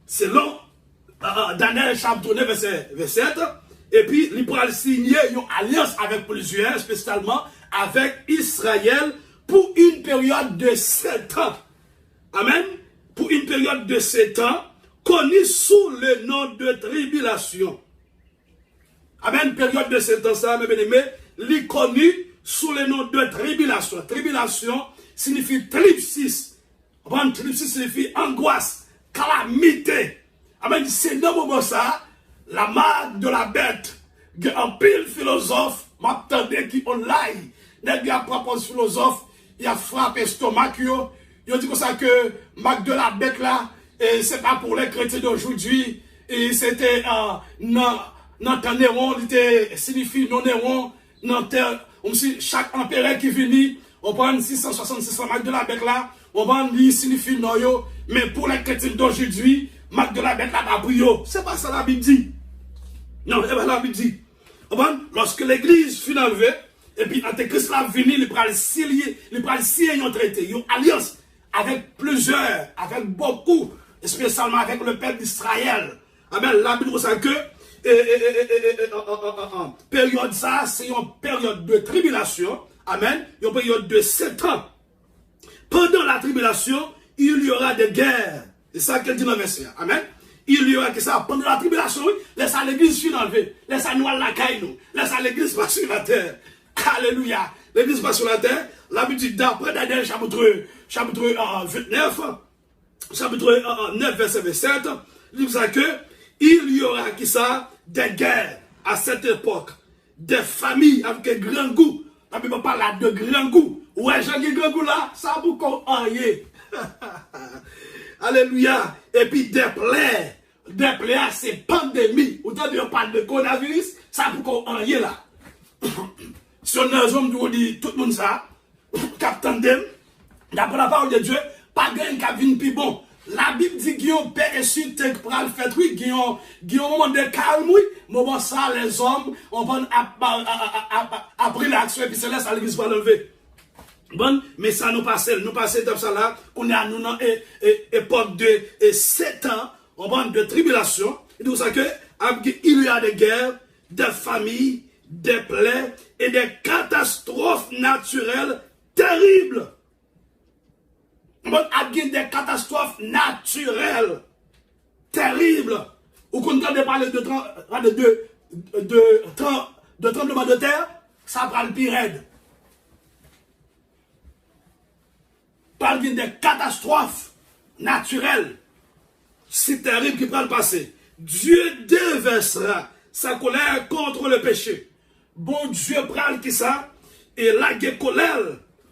selon Daniel chapitre 9, verset 7, et puis il pourra signer une alliance avec plusieurs, spécialement avec Israël pour une période de 7 ans. Amen. Pour une période de 7 ans, connue sous le nom de tribulation. Amen. Période de 7 ans, ça, mes bien-aimés, est connue sous le nom de tribulation. Tribulation signifie tripsis. Amen. Tripsis signifie angoisse, calamité. Amen. C'est dans le moment ça, la marque de la bête, un pile philosophe, m'attendait qui on l'aille. N'est-ce pas propre philosophe, il a frappé stomac, il dit comme ça que marque de la bête là, et c'est pas pour les chrétiens d'aujourd'hui, et c'était dans temps Néron, il était signifie non Néron, dans terre, chaque empereur qui vient, on prend 666 marques de la bête là, on prend lui signifie non yo, mais pour les chrétiens d'aujourd'hui, marque de la bête là, pas pour yo. C'est pas ça la Bible dit. Non, c'est pas la Bible dit. Lorsque l'église fut enlevée, et puis Antéchrist l'a venu, il prend le signer un traité, une alliance avec plusieurs, avec beaucoup, spécialement avec le peuple d'Israël. Amen. La Bible dit que période ça, c'est une période de tribulation. Amen. Une période de 7 ans. Pendant la tribulation, il y aura des guerres. C'est ça qu'elle dit dans le verset. Amen. Il y aura que ça. Pendant la tribulation, laisse l'église finir enlevée. Laisse nous la caille nous. Laisse l'église pas sur la terre. Alléluia. L'église pas sur la terre. La Bible dit d'après Daniel chapitre 29, chapitre 9, verset 27, il dit que il y aura qui ça des guerres à cette époque, des familles avec un grand goût. La Bible parle de grand goût. Ouais, j'ai un grand goût là, ça vous connaît. Alléluia. Et puis des plaies. Des plaies, c'est pandémie. Autant on parle de coronavirus, ça vous connaît là. Si on a un homme qui dit tout le monde ça, captain dem, d'après la parole de Dieu, pas gain qui vient plus bon. La Bible dit qu'il y a un paix et suite pour le fait, oui, qu'il y a un moment de calme, oui. Moment ça, les hommes, on va après l'action et puis c'est là, ça l'église va l'enlever. Bon, mais ça nous passe comme ça là, qu'on est à nous dans époque de 7 ans, on va de tribulation. Et tout ça que, il y a des guerres, des familles, des plaies et des catastrophes naturelles terribles. Bon, il y a des catastrophes naturelles terribles. Ou qu'on entend parler de tremblement de terre, ça prend le pire raide. Parle des catastrophes naturelles. C'est terrible qui prend le passé. Dieu déversera sa colère contre le péché. Bon Dieu prend qui ça et la colère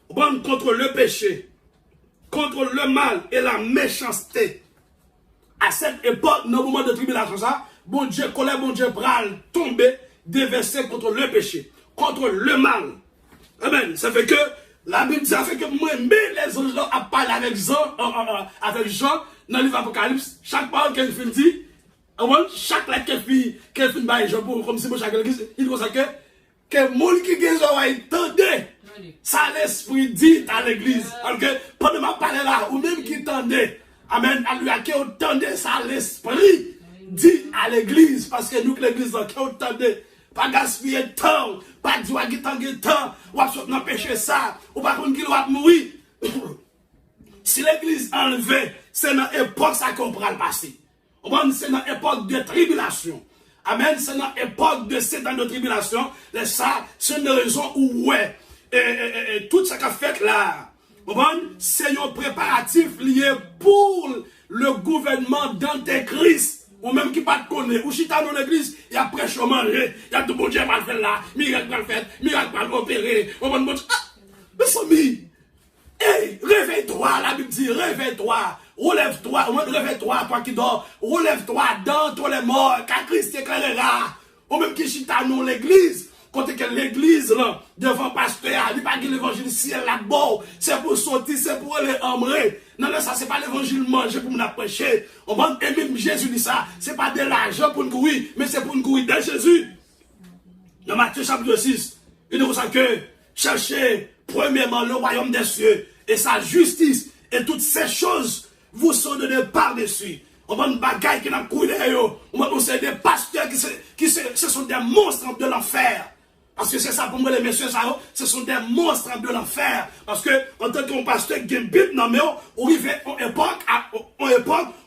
bon contre le péché, contre le mal et la méchanceté. À cette époque, dans le moment de tribulation, ça, bon Dieu colère, bon Dieu prend tomber, déverser contre le péché, contre le mal. Amen. Ça fait que la Bible dit, ça fait que moi, mais les autres gens à parler avec Jean dans le livre Apocalypse, chaque parole qu'elle fait dit, chaque lettre qu'elle fait by Jean comme si moi chaque église, il dit que le monde qui a entendu, ça l'esprit dit à l'église. Alors que pendant ma parole là, ou même qui entendait, amen, à lui à qui entendait, ça l'esprit dit à l'église, parce que nous, l'église, qui entendait, pas gaspiller de temps, pas dire qu'il temps, ou pas péché ça, ou pas qu'on qu'il va mourir. Si l'église enlevée, c'est dans l'époque ça qu'on prend le passé. C'est dans l'époque de tribulation. Amen, c'est dans l'époque de 7 ans de tribulation. Ça, c'est une raison où, ouais, tout ce qu'a fait là, c'est un préparatif lié pour le gouvernement d'Antéchrist. Ou même qui pas te connaît, ou chita dans l'église, il y a prêche au manger, il y a tout bon Dieu mal fait là, miracle mal fait, miracle mal opéré, on va me dire, ah, mais Somi, hey, réveille-toi, la Bible dit, réveille-toi, relève-toi, réveille-toi, toi qui dors, relève-toi dans tous les morts, car Christ éclairera, ou même qui chita dans l'église, quand que l'église, là, devant pasteur, il n'y a pas que l'évangile ciel là-bas, c'est pour sortir, c'est pour aller emmener. Non, non, ça, c'est pas l'évangile manger pour nous prêcher. On va, et même Jésus dit ça, c'est pas de l'argent pour nous courir, mais c'est pour nous courir de Jésus. Dans Matthieu chapitre 6, il dit ça que, cherchez premièrement le royaume des cieux et sa justice, et toutes ces choses vous sont données par-dessus. On va une bagaille qui n'a coulé, on va c'est des pasteurs qui ce sont des monstres de l'enfer. Parce que c'est ça pour moi, les messieurs, ça, ce sont des monstres de l'enfer. Parce que, en tant que pasteur qui est Bible, non, mais on arrive en époque,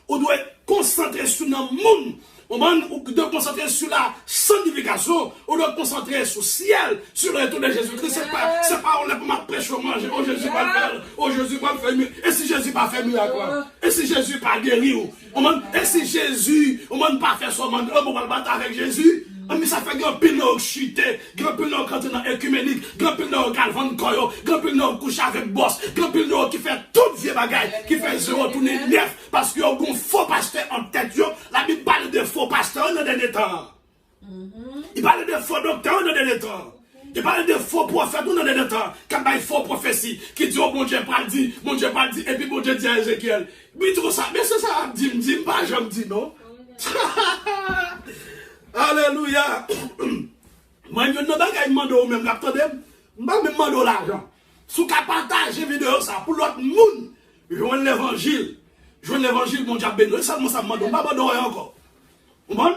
on doit être concentré sur le monde. On doit concentrer sur la sanctification, on doit concentrer sur le ciel, sur le retour de Jésus-Christ. C'est pas on est pour ma prêche au manger, oh Jésus va le faire, oh Jésus va le faire mieux. Et si Jésus pas fait mieux à quoi? Et si Jésus pas guéri? Et si Jésus, on ne pas faire son monde, on va battre avec Jésus? Mais ça fait grand pile de chuter, grand pile de quand dans écuménique, grand pile de galvan koyo, grand pile de coucher avec boss, grand pile de qui fait toute vie bagaille, qui fait 0 tourner 9, parce qu'il y a un faux faux pasteurs en tête. La Bible parle de faux pasteurs dans le dernier temps. Il parle de faux docteurs dans le dernier temps. Il parle de faux prophètes dans le dernier temps. Quand il y a faux prophéties qui disent, oh mon Dieu pas dit, mon Dieu pas dit, et puis mon Dieu dit à Ézéchiel. Mais tout ça, mais c'est ça, dis pas, je me dis non. Alléluia. Moi, je ne vais pas demander au même, attendez, je ne vais pas demander l'argent. Si vous partagez la vidéo ça pour l'autre monde, joignez l'évangile. Joignez l'évangile, mon Dieu béni. Seulement ça me demande, je ne vais pas demander encore. Vous comprenez?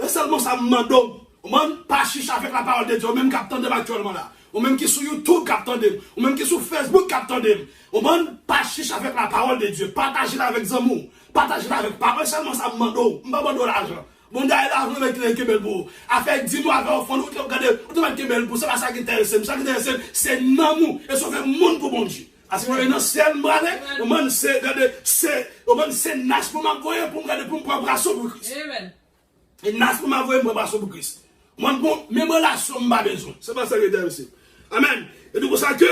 Seulement ça me demande. Ou même pas chiche avec la parole de Dieu, ou même qui attendent actuellement là. Ou même qui sur YouTube qui attendent, ou même qui sur Facebook qui attendent. Ou même pas chiche avec la parole de Dieu. Partagez-la avec Zamou. Partagez-la avec parole. Seulement ça me demande. Je ne vais pas demander l'argent. Bon, d'ailleurs, l'argent avec les Kébel pour. Avec 10 mois, avec au fond, vous regardez, vous avez Kébel pour. C'est pas ça qui intéresse. Ça qui intéresse, c'est l'amour. Et ça fait le monde pour mon Dieu. Parce que vous avez un ciel, au moins c'est Nas pour m'envoyer pour me garder pour me prendre brasso pour Christ. Et Nas pour m'envoyer pour me brasso pour Christ. Moi, bon, même relation, je n'ai pas besoin. C'est pas ça qui est ici. Amen. Et donc, ça que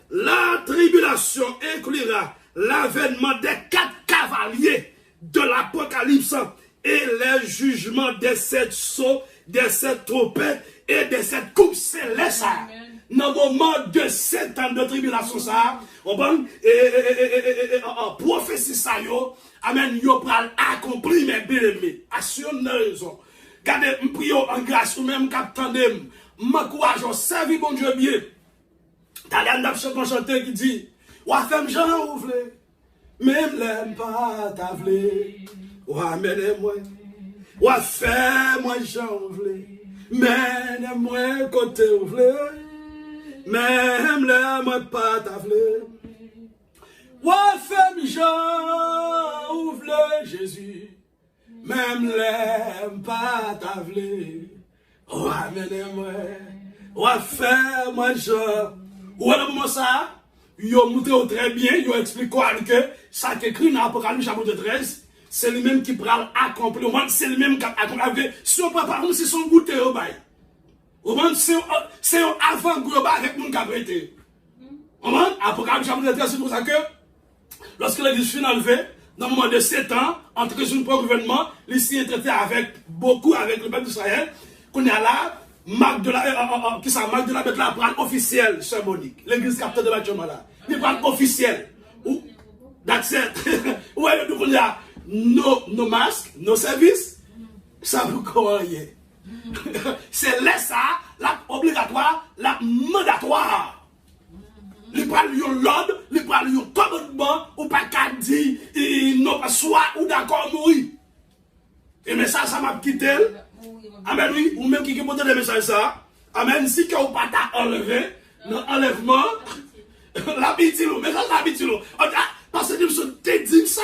la tribulation inclura l'avènement des 4 cavaliers de l'Apocalypse et les jugements des 7 sceaux, des 7 trompettes et des 7 coupes célestes. Dans le moment de 7 ans de tribulation, ça, on va prophétie ça, amen, yo pral accompli, mes bien-aimés. Assure une raison. Gardez, je prie en grâce, ou même captandem, m'encourage, servi bon Dieu bien. T'as l'air d'un chanteur qui dit, ouah, femme Jean ouvre, même l'aime pas t'avler, ouah, menez-moi, ouah, fais-moi Jean ouvre, menez-moi côté ouvre, même l'aime pas t'avler, ouah, femme Jean ouvre, Jésus. Même l'aime pas t'avler. Oh, amenez-moi. Oh, fais-moi genre. Ou alors, comment ça? Ils ont montré très bien, ils ont expliqué que ça qui est écrit dans l'Apocalypse chapitre 13, c'est lui-même qui prend accompli. C'est lui-même qui a accompli. Si on peut par exemple, c'est son goûter au bail. C'est un avant-goût au bail avec mon cabrité. Apocalypse chapitre 13, c'est pour ça que lorsque l'église finit enlevée, dans le moment de 7 ans, entre une pour gouvernement, ici est traité avec beaucoup avec le peuple d'Israël, qu'on est là, marque de la, qui ça, marque de la bête là, prend officiel, symbolique. L'église capteur de bâtiment là. Il prend officiel. Ou, that's it. Ouais, donc on a nos masques, nos services, ça vous croyez. C'est là ça, la obligatoire, la mandatoire. Il parle de l'ordre, il parle de commandement, ou pas qu'à dire, non pas soit ou d'accord mourir. Et mais ça m'a quitté. Amen, oui, ou même qui a monté des messages ça. Amen, si que vous pas enlevé, dans l'enlèvement, l'habitude, mais ça l'habitude. Parce que je te dis ça,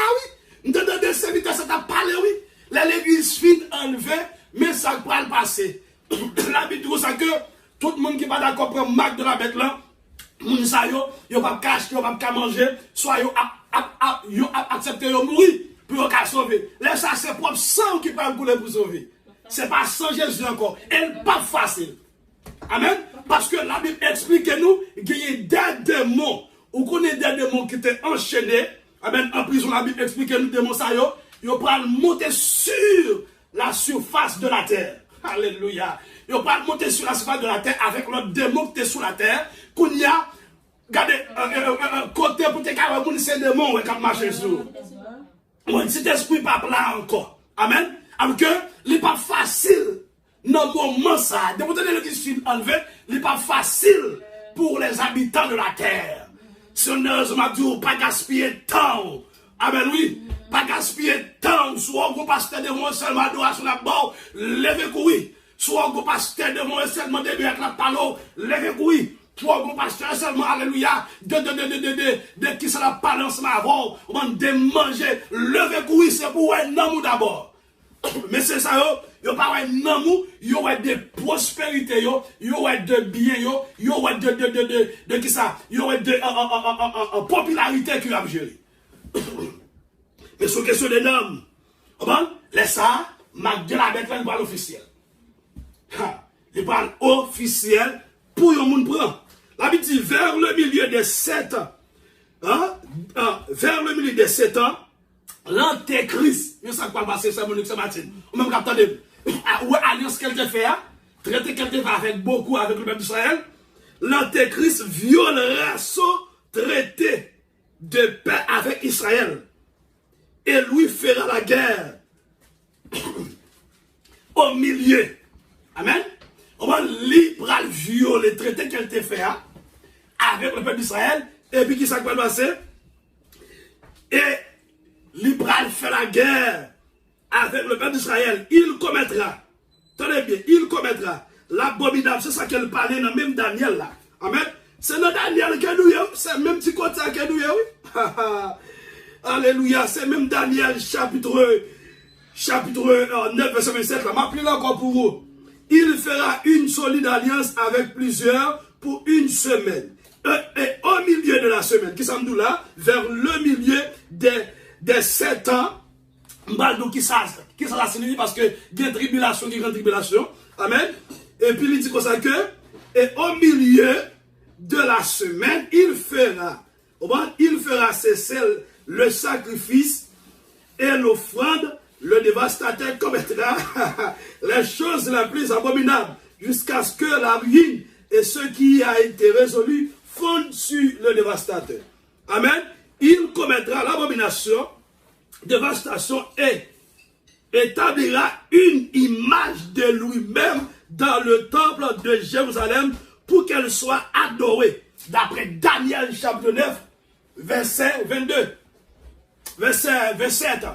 oui. Dans des serviteurs, ça t'a parlé, oui. L'église fin enlevée, mais ça va le passer. L'habitude, c'est que tout le monde qui va d'accord pour marque de la bête là, moun sa yo pas cache, yo pas manger, soit yo accepter yo mourir pour yo sauver. Là ça c'est propre sang qui va couler pour sauver. C'est pas sans Jésus encore. Elle pas facile. Amen. Parce que la Bible explique nous qu'il y a des démons. Ou qu'on est des démons qui étaient enchaînés. Amen. En prison la Bible explique nous démons ça yo pas monter sur la surface de la terre. Alléluia. Yo pas monter sur la surface de la terre avec l'autre démon qui est sous la terre. Qu'on y a, regardez, côté pour te carrer, c'est démon qui a marché sur. Cet esprit pas là encore. Amen. Alors que, il n'est pas facile, dans le moment ça, de vous donner le disciple enlevé, il n'est pas facile pour les habitants de la terre. Sérieusement, Dieu, pas gaspiller de temps. Amen, oui. Pas gaspiller de temps. Soit on pasteur de moi seulement adoration la barre, levez courir. Soit on pasteur de moi seulement début avec la palo, levez courir. Soit on pasteur seulement, alléluia, de qui ça la parle ensemble avant, on de manger, levez courir, c'est pour un homme d'abord. Mais c'est ça, yo pas un amour, yo ouais de prospérité, yo ouais de bien, yo ouais de qui ça, yo ouais de popularité qui a géré. Mais sur question des hommes, laisse ça, Marc de la bête, il parle officiel. Il parle officiel pour yon moun prend. La Bible dit vers le milieu des 7 ans, vers le milieu des 7 ans, l'antéchrist, mais ça va passer, c'est Monique Saint-Martin. Ou même attendez, ou alliance qu'elle te fait, traité qu'elle te fait avec beaucoup avec le peuple d'Israël, l'antéchrist violera son traité de paix avec Israël. Et lui fera la guerre au milieu. Amen. On va libre à violer le traité qu'elle te fait avec le peuple d'Israël. Et puis qui ça va passer? Et libre à faire la guerre avec le peuple d'Israël. Il commettra, tenez bien, il commettra l'abominable. C'est ça qu'elle parlait dans même Daniel là. Amen. C'est dans Daniel que nous sommes. C'est même petit côté que nous sommes. Alléluia. C'est même Daniel chapitre 9 verset 27 là. M'appelez là encore pour vous. Il fera une solide alliance avec plusieurs pour une semaine. Et au milieu de la semaine, qui sommes nous là, vers le milieu des 7 ans, qui ça signifie parce que il y a tribulation, il y a grande tribulation. Amen. Et puis il dit comme ça que, et au milieu de la semaine, il fera cesser le sacrifice et l'offrande, le dévastateur commettra les choses les plus abominables jusqu'à ce que la ruine et ce qui a été résolu fondent sur le dévastateur. Amen. Il commettra l'abomination, dévastation et établira une image de lui-même dans le temple de Jérusalem pour qu'elle soit adorée. D'après Daniel chapitre 9, verset 22. Verset 27.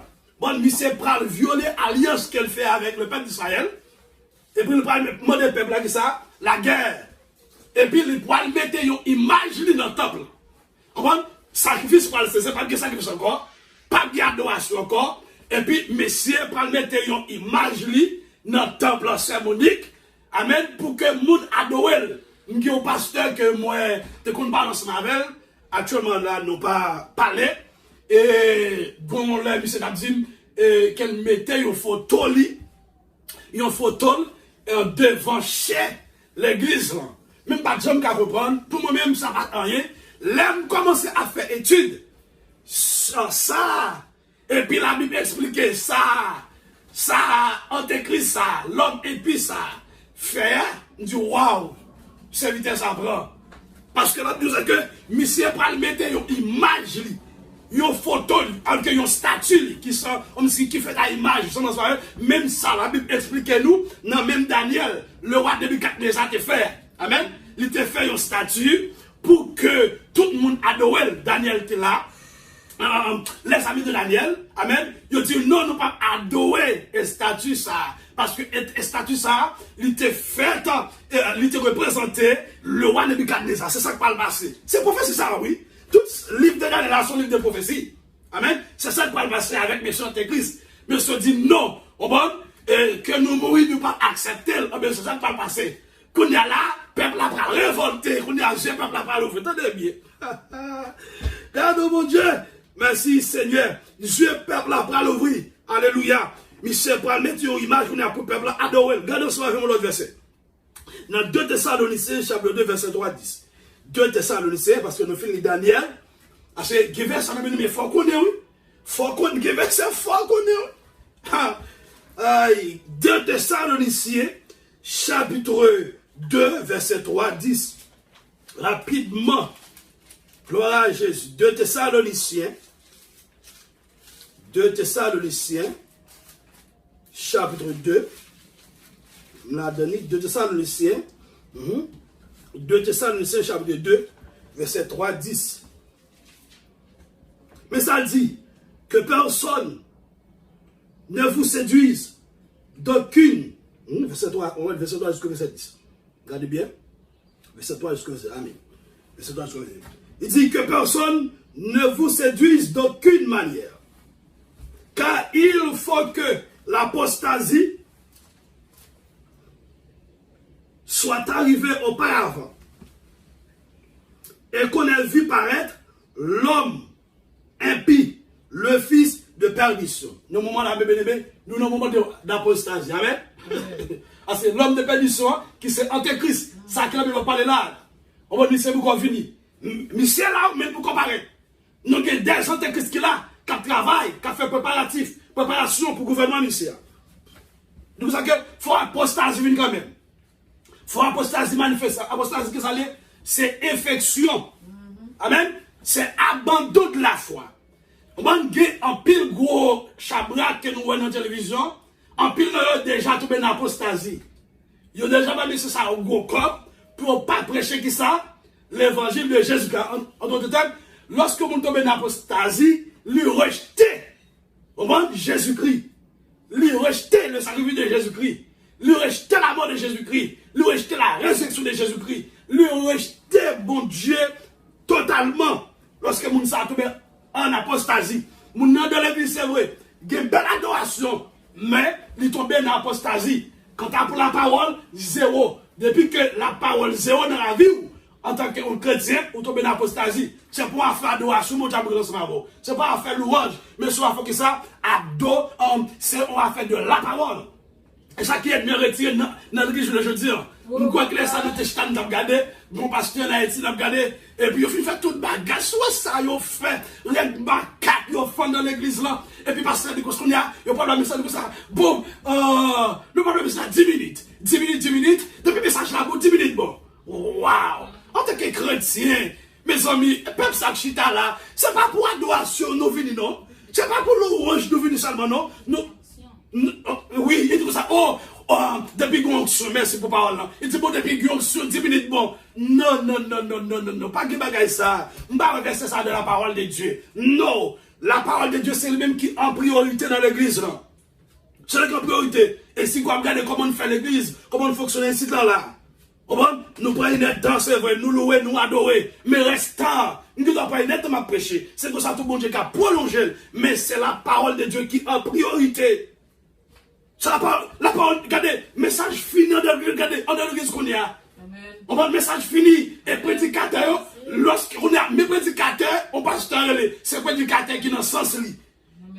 Bon, monsieur pral violer l'alliance qu'elle fait avec le peuple d'Israël. Et puis il pral demander au peuple là, ça, la guerre. Et puis il pral mettre une image dans le temple. Comment? Sacrifice pral c'est pas de sacrifice encore. Pas d'adoration encore. Et puis monsieur pral mettre une image dans le temple sermonique. Amen. Pour que le monde adore. Je suis un pasteur que moi, je ne parle pas ensemble avec. Actuellement là, nous pas parlé. Et bon, là, monsieur a dit qu'elle mettait une photo devant chez l'église. Même pas de gens qui reprendre. Pour moi-même, ça ne va rien. L'aime commencer à faire étude sur ça. Et puis la Bible explique ça, antéchrist ça, l'homme et puis ça. Faire, du waouh, c'est vitesse ça prend. Parce que là, nous dit que monsieur pral mettre une image, une photo, une statue qui fait la image, même ça, la Bible explique nous, dans même Daniel, le roi de Nebuchadnezzar te fait. Amen. Il te fait une statue pour que tout le monde adore. Daniel était là. Les amis de Daniel, amen, ils disent non, nous pas adorer une statue ça. Parce que une statue ça, il était fait, il était représenté le roi Nebuchadnezzar. C'est ça qui parle passé. C'est prophétie ça, oui. Tout livre de Daniel sont livre de prophétie. Amen. C'est ça qui parle passé avec M. Antéchrist. Monsieur dit non, que nous mourons, nous pas accepter. C'est ça qui parle passé. Qu'on y a là, peuple a pas révolté. Qu'on y a peuple a pas révolté. Attendez bien. Regarde mon Dieu. Merci Seigneur. Dieu peuple a pas l'ouvrir. Alléluia. Monsieur prend mettre une image pour le peuple a adorer. Regardez ce avec l'autre verset. Dans 2 Thessaloniciens chapitre 2 verset 3 à 10. 2 Thessaloniciens parce que nous finissons Daniel. Parce que il verset ça mais faut qu'on ait oui. Faut qu'on ait verset faut qu'on ait. 2 Thessaloniciens chapitre 2 verset 3 à 10. Rapidement. Gloire à Jésus. 2 Thessaloniciens chapitre 2. On a donné 2 Thessaloniciens. 2 Thessaloniciens chapitre 2, verset 3 à 10. Mais ça dit que personne ne vous séduise d'aucune. Verset 3 jusqu'au verset 10. Regardez bien. Verset 3 jusqu'au verset 10. Amen. Verset 3 jusqu'au verset 10. Il dit que personne ne vous séduise d'aucune manière. Car il faut que l'apostasie soit arrivée auparavant. Et qu'on ait vu paraître l'homme impie, le fils de perdition. Nous, au moment nous, au moment d'apostasie. Amen. C'est l'homme de perdition qui c'est antéchrist. Ça qui va parler là. On va dire c'est pour qu'on finit. Michel là, mais pour comparer. Nous avons des antéchrists qui là. qui travaille, qui fait préparation pour le gouvernement ici. Donc, ça que faut apostasie venir quand même. Faut apostasie manifester. Apostasie, c'est infection. Amen. C'est abandon de la foi. On va en pile gros chabrak que nous voyons dans la télévision. En pile, déjà tombé dans l'apostasie. Ils ont déjà pas mis ça au gros corps pour pas prêcher qui ça, l'évangile de Jésus-Christ. En d'autres termes, lorsque vous tombez dans l'apostasie, lui rejeter Jésus-Christ. Lui rejeter le sacrifice de Jésus-Christ. Lui rejeter la mort de Jésus-Christ. Lui rejeter la résurrection de Jésus-Christ. Lui rejeter bon Dieu totalement. Lorsque vous tombez en apostasie. Moun nan de l'église, c'est vrai. Il y a une belle adoration. Mais, il tombe dans l'apostasie. Quand tu as pour la parole, zéro. Depuis que la parole zéro dans la vie, en tant que chrétien, vous tombez dans l'apostasie. C'est pour faire adoration, mon diable dans ce moment. C'est pas faire louange. Mais soit faut que ça, c'est on va faire de la parole. Et ça qui est bien retiré dans l'église, je veux dire. Nous croyons que les salles de Téchtan nous regardé, mon pasteur en Haïti nous regardé, et puis ils fait tout le bagage, soit ça, ils ont fait, les bacs, ils ont fait dans l'église là, et puis pasteur dit qu'on y a, ils ont pas de message comme ça, boum, nous parlons de ça 10 minutes, 10 minutes, depuis le message là, 10 minutes, bon, waouh, en tant que chrétien, mes amis, peuple Sakchita là, c'est pas pour adoration nous venons, non, c'est pas pour louange nous venons seulement, non, oui, il dit comme ça, depuis qu'on se merci pour parole là. Il dit bon, depuis qu'on se 10 minutes, bon. Non, pas que bagaille ça. On va reverser ça de la parole de Dieu. Non, la parole de Dieu, c'est le même qui est en priorité dans l'église là. C'est le qui est en priorité. Et si vous regardez comment on fait l'église, comment on fonctionne ici là. Nous prenons une danse, c'est vrai, nous louer, nous adorer. Mais restant, nous ne devons pas nettement prêcher. C'est que ça tout bon Dieu qui a prolongé. Mais c'est la parole de Dieu qui est en priorité. C'est la parole, regardez, message fini, regardez, en l'église qu'on y a. On va le message fini. Et prédicateur, lorsqu'on a mes prédicateurs, on passe dans le c'est prédicateur qui est dans le sens là.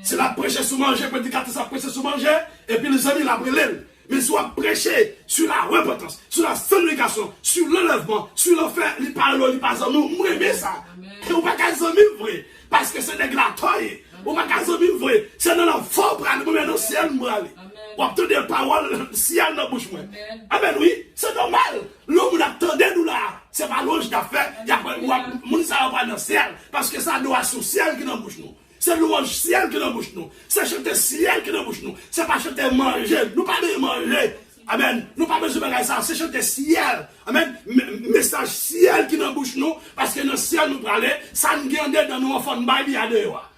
C'est la prêcher sur manger, prédicateur, ça prêcher sur manger, et puis les amis, la brûlent. Mais soit prêcher sur la repentance, sur la sanctification, sur l'enlèvement, sur l'enfer, il parle, il passe en nous, moi j'aime ça. Et on va qu'à vrai, parce que c'est des glatoires. On va qu'à vrai, c'est dans la force, on va dans le ciel, on va des paroles, ciel dans la bouche. Amen, oui, c'est normal. L'homme attendait nous là, c'est pas l'ange d'affaires, il y a pas de ça va dans le ciel, parce que ça doit être ciel qui est dans la bouche. C'est louange ciel qui est dans la bouche. C'est chanter ciel qui est dans la bouche. C'est pas chanter manger. Nous pas de manger. Amen. Nous pas besoin de ça. C'est chanter ciel. Amen. Message ciel qui est dans la bouche. Parce que dans le ciel, nous parlons, ça nous gagne dans nos enfants.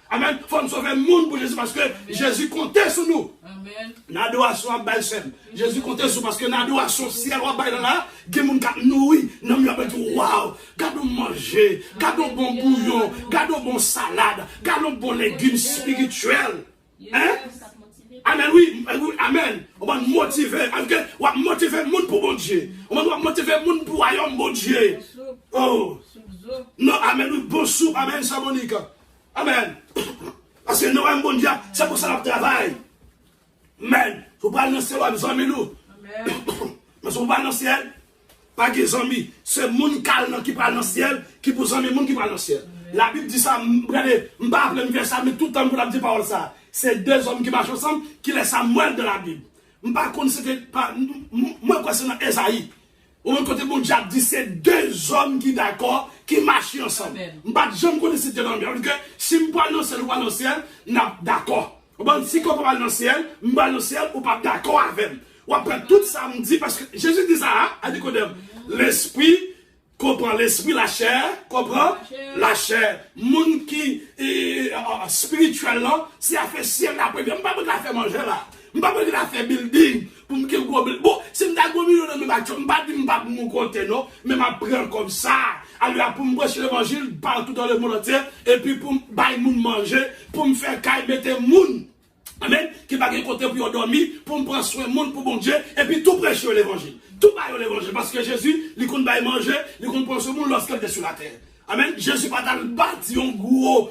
Amen. Il faut nous sauver le monde pour Jésus parce que Jésus comptait sur nous. Amen. L'adoration à Balsem. Jésus comptait sur parce que l'adoration ciel va bailler là. Nous nourrir. Nous avons dit waouh. Gardons manger. Gardons bon bouillon. Gardons bon salade. Gardons bon légumes spirituels. Hein? Amen, oui, amen. On va motiver. On va motiver le monde pour bon Dieu. On va motiver le monde pour royaume bon Dieu. Oh. Non, amen, oui, bon soupe. Amen, ça Monique. Amen. Parce que nous avons un bon Dieu, c'est pour ça qu'on travaille. Amen. Il faut pas annoncer les amis nous. Amen. Mais si on va dans le ciel, pas que les amis. C'est mon calme qui parle dans le ciel, qui pour les amis, qui parle dans le ciel. La Bible dit ça, regardez, je ne vais pas appeler ça, mais tout le temps pour la dire parole ça. C'est deux hommes qui marchent ensemble, qui laissent ça moelle de la Bible. Je ne sais pas si c'était pas. Moi, quoi, c'est dans Esaïe. Au même côté, mon Dieu dit c'est deux hommes qui d'accord, qui marchent ensemble. Je ne connais pas dans le ciel. Si je parle dans le ciel ou pas dans le ciel, je suis d'accord. Si je parle dans le ciel, je parle dans le ciel ou pas d'accord avec. Ou après tout ça, me dit, parce que Jésus dit ça à Nicodème. L'esprit comprend l'esprit, la chair, comprend la chair. Moun qui est spirituel là, si a fait ciel après, je ne peux pas faire manger là. Je ne peux pas faire building pour me faire gros building. Bon, si je me dis gros million, je ne peux pas dire pour mon côté, non, mais je prends comme ça. Alors, pour me prêcher l'évangile partout dans le monde entier, et puis pour me manger, pour me faire caille, mettre moun. Amen. Qui va côté pour dormir, pour me prendre soin du monde pour bon Dieu, et puis tout prêcher l'évangile. Tout bailler l'évangile. Parce que Jésus, il compte bailler manger, il compte prendre soin du monde lorsqu'il est sur la terre. Amen. Jésus pas dans le bâti, un gros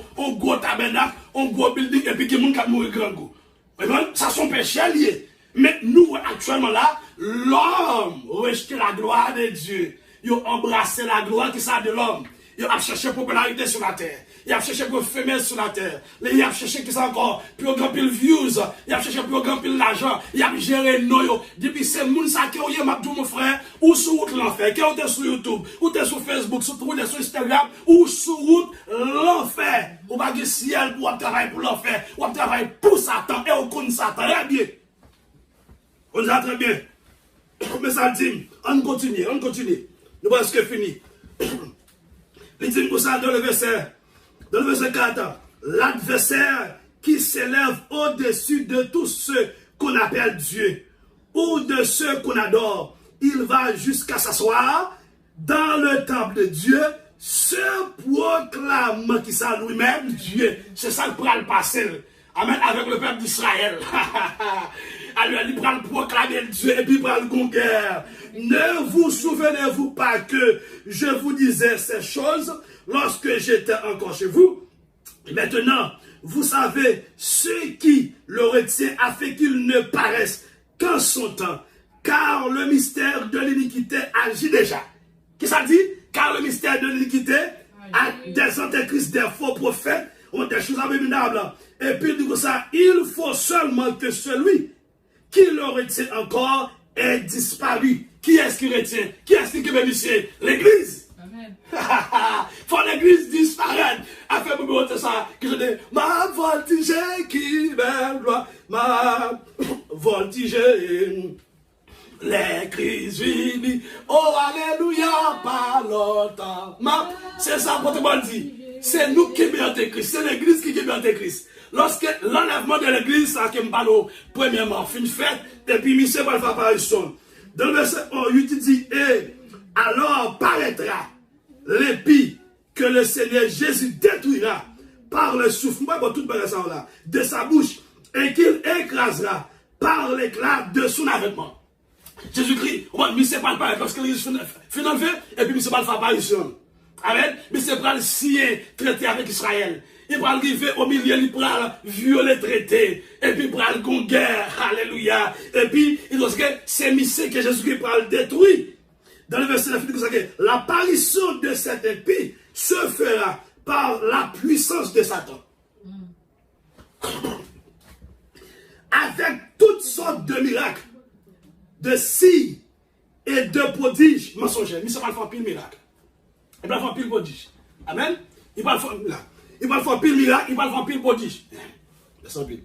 tabernacle, un gros building, et puis qui monde qui mourir grand goût. Amen. Ça sont péchés liés. Mais nous, actuellement là, l'homme rejeté la gloire de Dieu. Il a embrassé la gloire qui sort de l'homme. Il a cherché popularité sur la terre. Il a cherché pour femelle sur la terre. Il a cherché qui ça encore, pour grand pile views. Il a cherché pour grand pile l'argent. Il a géré noyo. Depuis c'est moun ça qui est m'a dit mon frère, ou sur route l'enfer. Qui est sur YouTube, ou t'es sur Facebook, sur Twitter, sur Instagram, ou sur route l'enfer. Ou pas de ciel pour travailler pour l'enfer. Ou travailler pour Satan. Et on connaît Satan. Très bien. On a très bien. Mais ça dit, on continue. Nous voyons ce que fini. Il dit pour ça dans le verset 4, l'adversaire qui s'élève au-dessus de tous ceux qu'on appelle Dieu ou de ceux qu'on adore, il va jusqu'à s'asseoir dans le temple de Dieu, se proclame qui ça lui-même Dieu. C'est ça le pral passer. Amen, avec le peuple d'Israël. Alors, il prend le proclamer Dieu et puis il prend le guerre. Ne vous souvenez-vous pas que je vous disais ces choses lorsque j'étais encore chez vous? Maintenant, vous savez ce qui le retient afin qu'il ne paraisse qu'en son temps. Car le mystère de l'iniquité agit déjà. Qu'est-ce que ça dit? Car le mystère de l'iniquité a des antéchrists, des faux prophètes, ont des choses abominables. Et puis, du coup, ça, il faut seulement que celui qui le retient encore est disparu. Qui est-ce qui retient? Qui est-ce qui bénéficie? L'Église. Amen. Faut l'Église disparaître. Afin pour me ça, que je dis, ma voltige qui m'éloigne, ma voltige, l'Église unie. Oh, alléluia, pas longtemps. C'est ça, pour tout le monde dit. C'est nous qui sommes Antéchrist. C'est l'Église qui est Antéchrist. Lorsque l'enlèvement de l'église, ça qui me parle premièrement, fin fête, et puis monsieur va faire apparition. Dans le verset 1, il dit, et alors paraîtra l'épée que le Seigneur Jésus détruira par le souffle, de sa bouche, et qu'il écrasera par l'éclat de son avènement. Jésus-Christ, monsieur va apparaître lorsque l'église finit enlever, et puis monsieur va faire apparition. Amen. Monsieur va le signer, traiter avec Israël. Il va arriver au milieu, il va violer le traité. Et puis il va le guerre. Alléluia. Et puis, il doit dire que c'est Missé que Jésus-Christ va le détruire. Dans le verset 9, il dit que l'apparition de cette épée se fera par la puissance de Satan. Avec toutes sortes de miracles, de signes et de prodiges mensongers. Il ne va pas faire pile miracle. Il va faire pile prodige. Amen. Il va faire là. Il va faire pile miracle, il va faire pile prodige. Laisse-moi pile.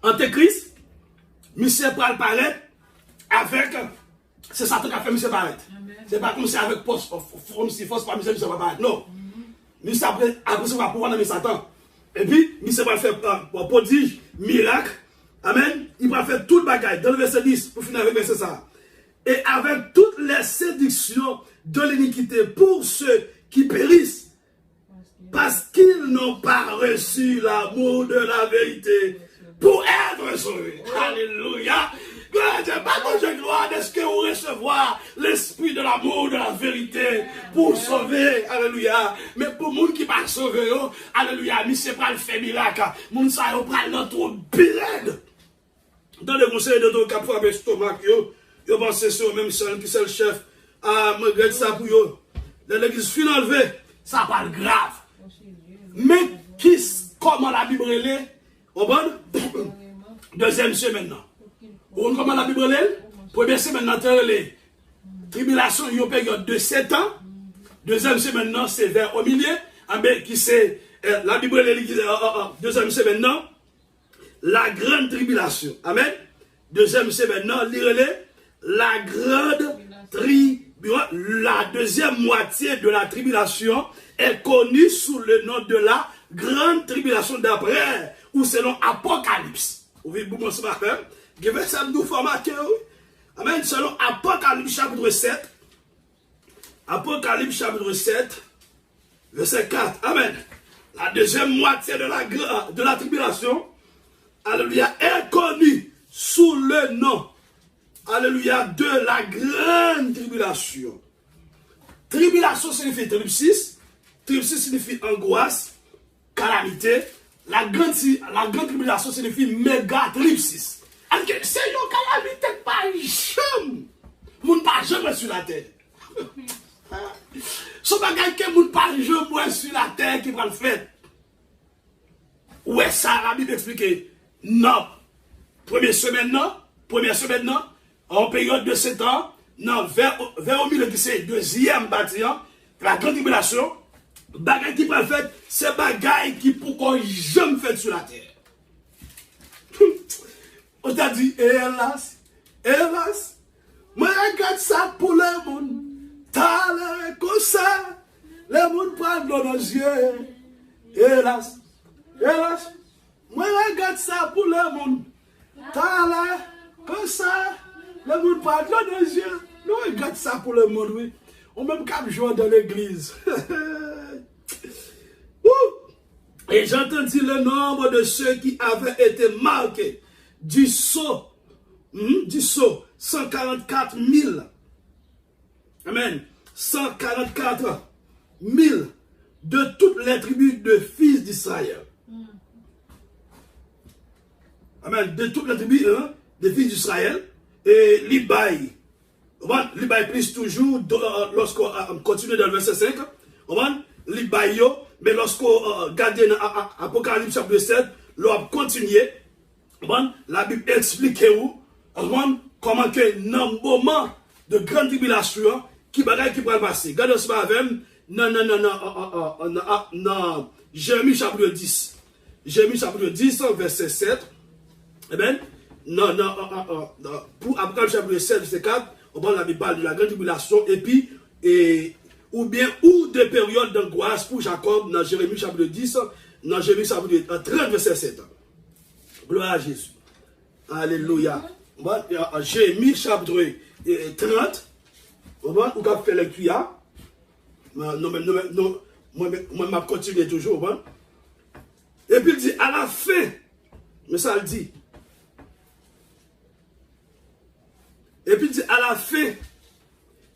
Antéchrist, monsieur va apparaître avec. C'est Satan qui a fait monsieur apparaître. C'est pas comme si avec force pas monsieur va apparaître. Non. Monsieur après ça va pouvoir nommer Satan. Et puis, monsieur va faire prodige, miracle. Amen. Il va faire tout le bagage. Dans le verset 10, pour finir avec le verset ça. Et avec toutes les séductions de l'iniquité pour ceux qui périssent, parce qu'ils n'ont pas reçu l'amour de la vérité pour être sauvés. Alléluia. Gloire, est-ce que vous recevoir l'esprit de l'amour de la vérité pour sauver? Alléluia. Mais pour les gens qui ne sont pas sauvés, alléluia, mais ce n'est pas le fait miracle. Les gens qui prennent notre billet. Dans le conseil de ton cap avec stomac, yo pensez sur même seul qui c'est le chef. Ah, me regrette ça pour yo. L'église fin enlevée, ça pas grave. Mais comment la Bible est? Au bon? Deuxième semaine maintenant. Comment la Bible est? Première semaine maintenant, les tribulations, il y a une période de 7 ans. Deuxième semaine maintenant, c'est vers au milieu. Qui c'est la Bible est deuxième semaine maintenant. La grande tribulation. Amen. Deuxième semaine maintenant, lire-les. La grande tribulation, la deuxième moitié de la tribulation est connue sous le nom de la grande tribulation d'après, ou selon Apocalypse. Vous voyez, vous pensez pas faire? Je vais ça nous formater. Amen. Selon Apocalypse chapitre 7. Apocalypse chapitre 7, verset 4. Amen. La deuxième moitié de la tribulation, alléluia, est connue sous le nom, alléluia, de la grande tribulation. Tribulation signifie tribulus. Tribulus signifie angoisse, calamité. La grande tribulation signifie méga tribulus. C'est une calamité pas jamais. Moun pas jamais sur la terre. Son bagage que moun pas jamais sur la terre qui va le faire. Ouais, ça, la Bible explique. Non. Première semaine, non. En période de 7 ans, non, vers au milieu qui c'est deuxième bâtiment, la grande tribulation, bagage qui va le faire, c'est bagage qui pour qu'on jamais fait sur la terre. On t'a dit, hélas, moi regarde ça pour le monde. T'as l'air comme ça, le monde prend dans nos yeux. Hélas, moi regarde ça pour le monde. T'as l'air comme ça, le monde prend dans nos yeux. Nous regarde ça pour le monde, oui. On même cap jouer dans l'église. Et j'entendis le nombre de ceux qui avaient été marqués du sceau, 144 000. Amen. 144 000 de toutes les tribus de fils d'Israël. Amen. De toutes les tribus de fils d'Israël. Et l'Ibaï plus toujours lorsqu'on continue dans le verset 5. L'Ibaï, mais lorsqu'on regarde dans Apocalypse chapitre 7, l'on continue. La Bible explique comment que dans le moment de grande tribulation, qui va passer. Regardez ce avec non, Jérémie chapitre 10. Jérémie chapitre 10, verset 7. Eh bien, pour Apocalypse chapitre 7, verset 4, la Bible parle de la grande tribulation, et puis, ou des périodes d'angoisse pour Jacob, dans Jérémie chapitre 10, dans Jérémie chapitre 30, verset 7. Gloire à Jésus. Alléluia. Jérémie chapitre 30. Ou quand fait lecture. Non, moi, je continue toujours. Et puis il dit, à la fin, mais ça le dit. Et puis il dit, à la fin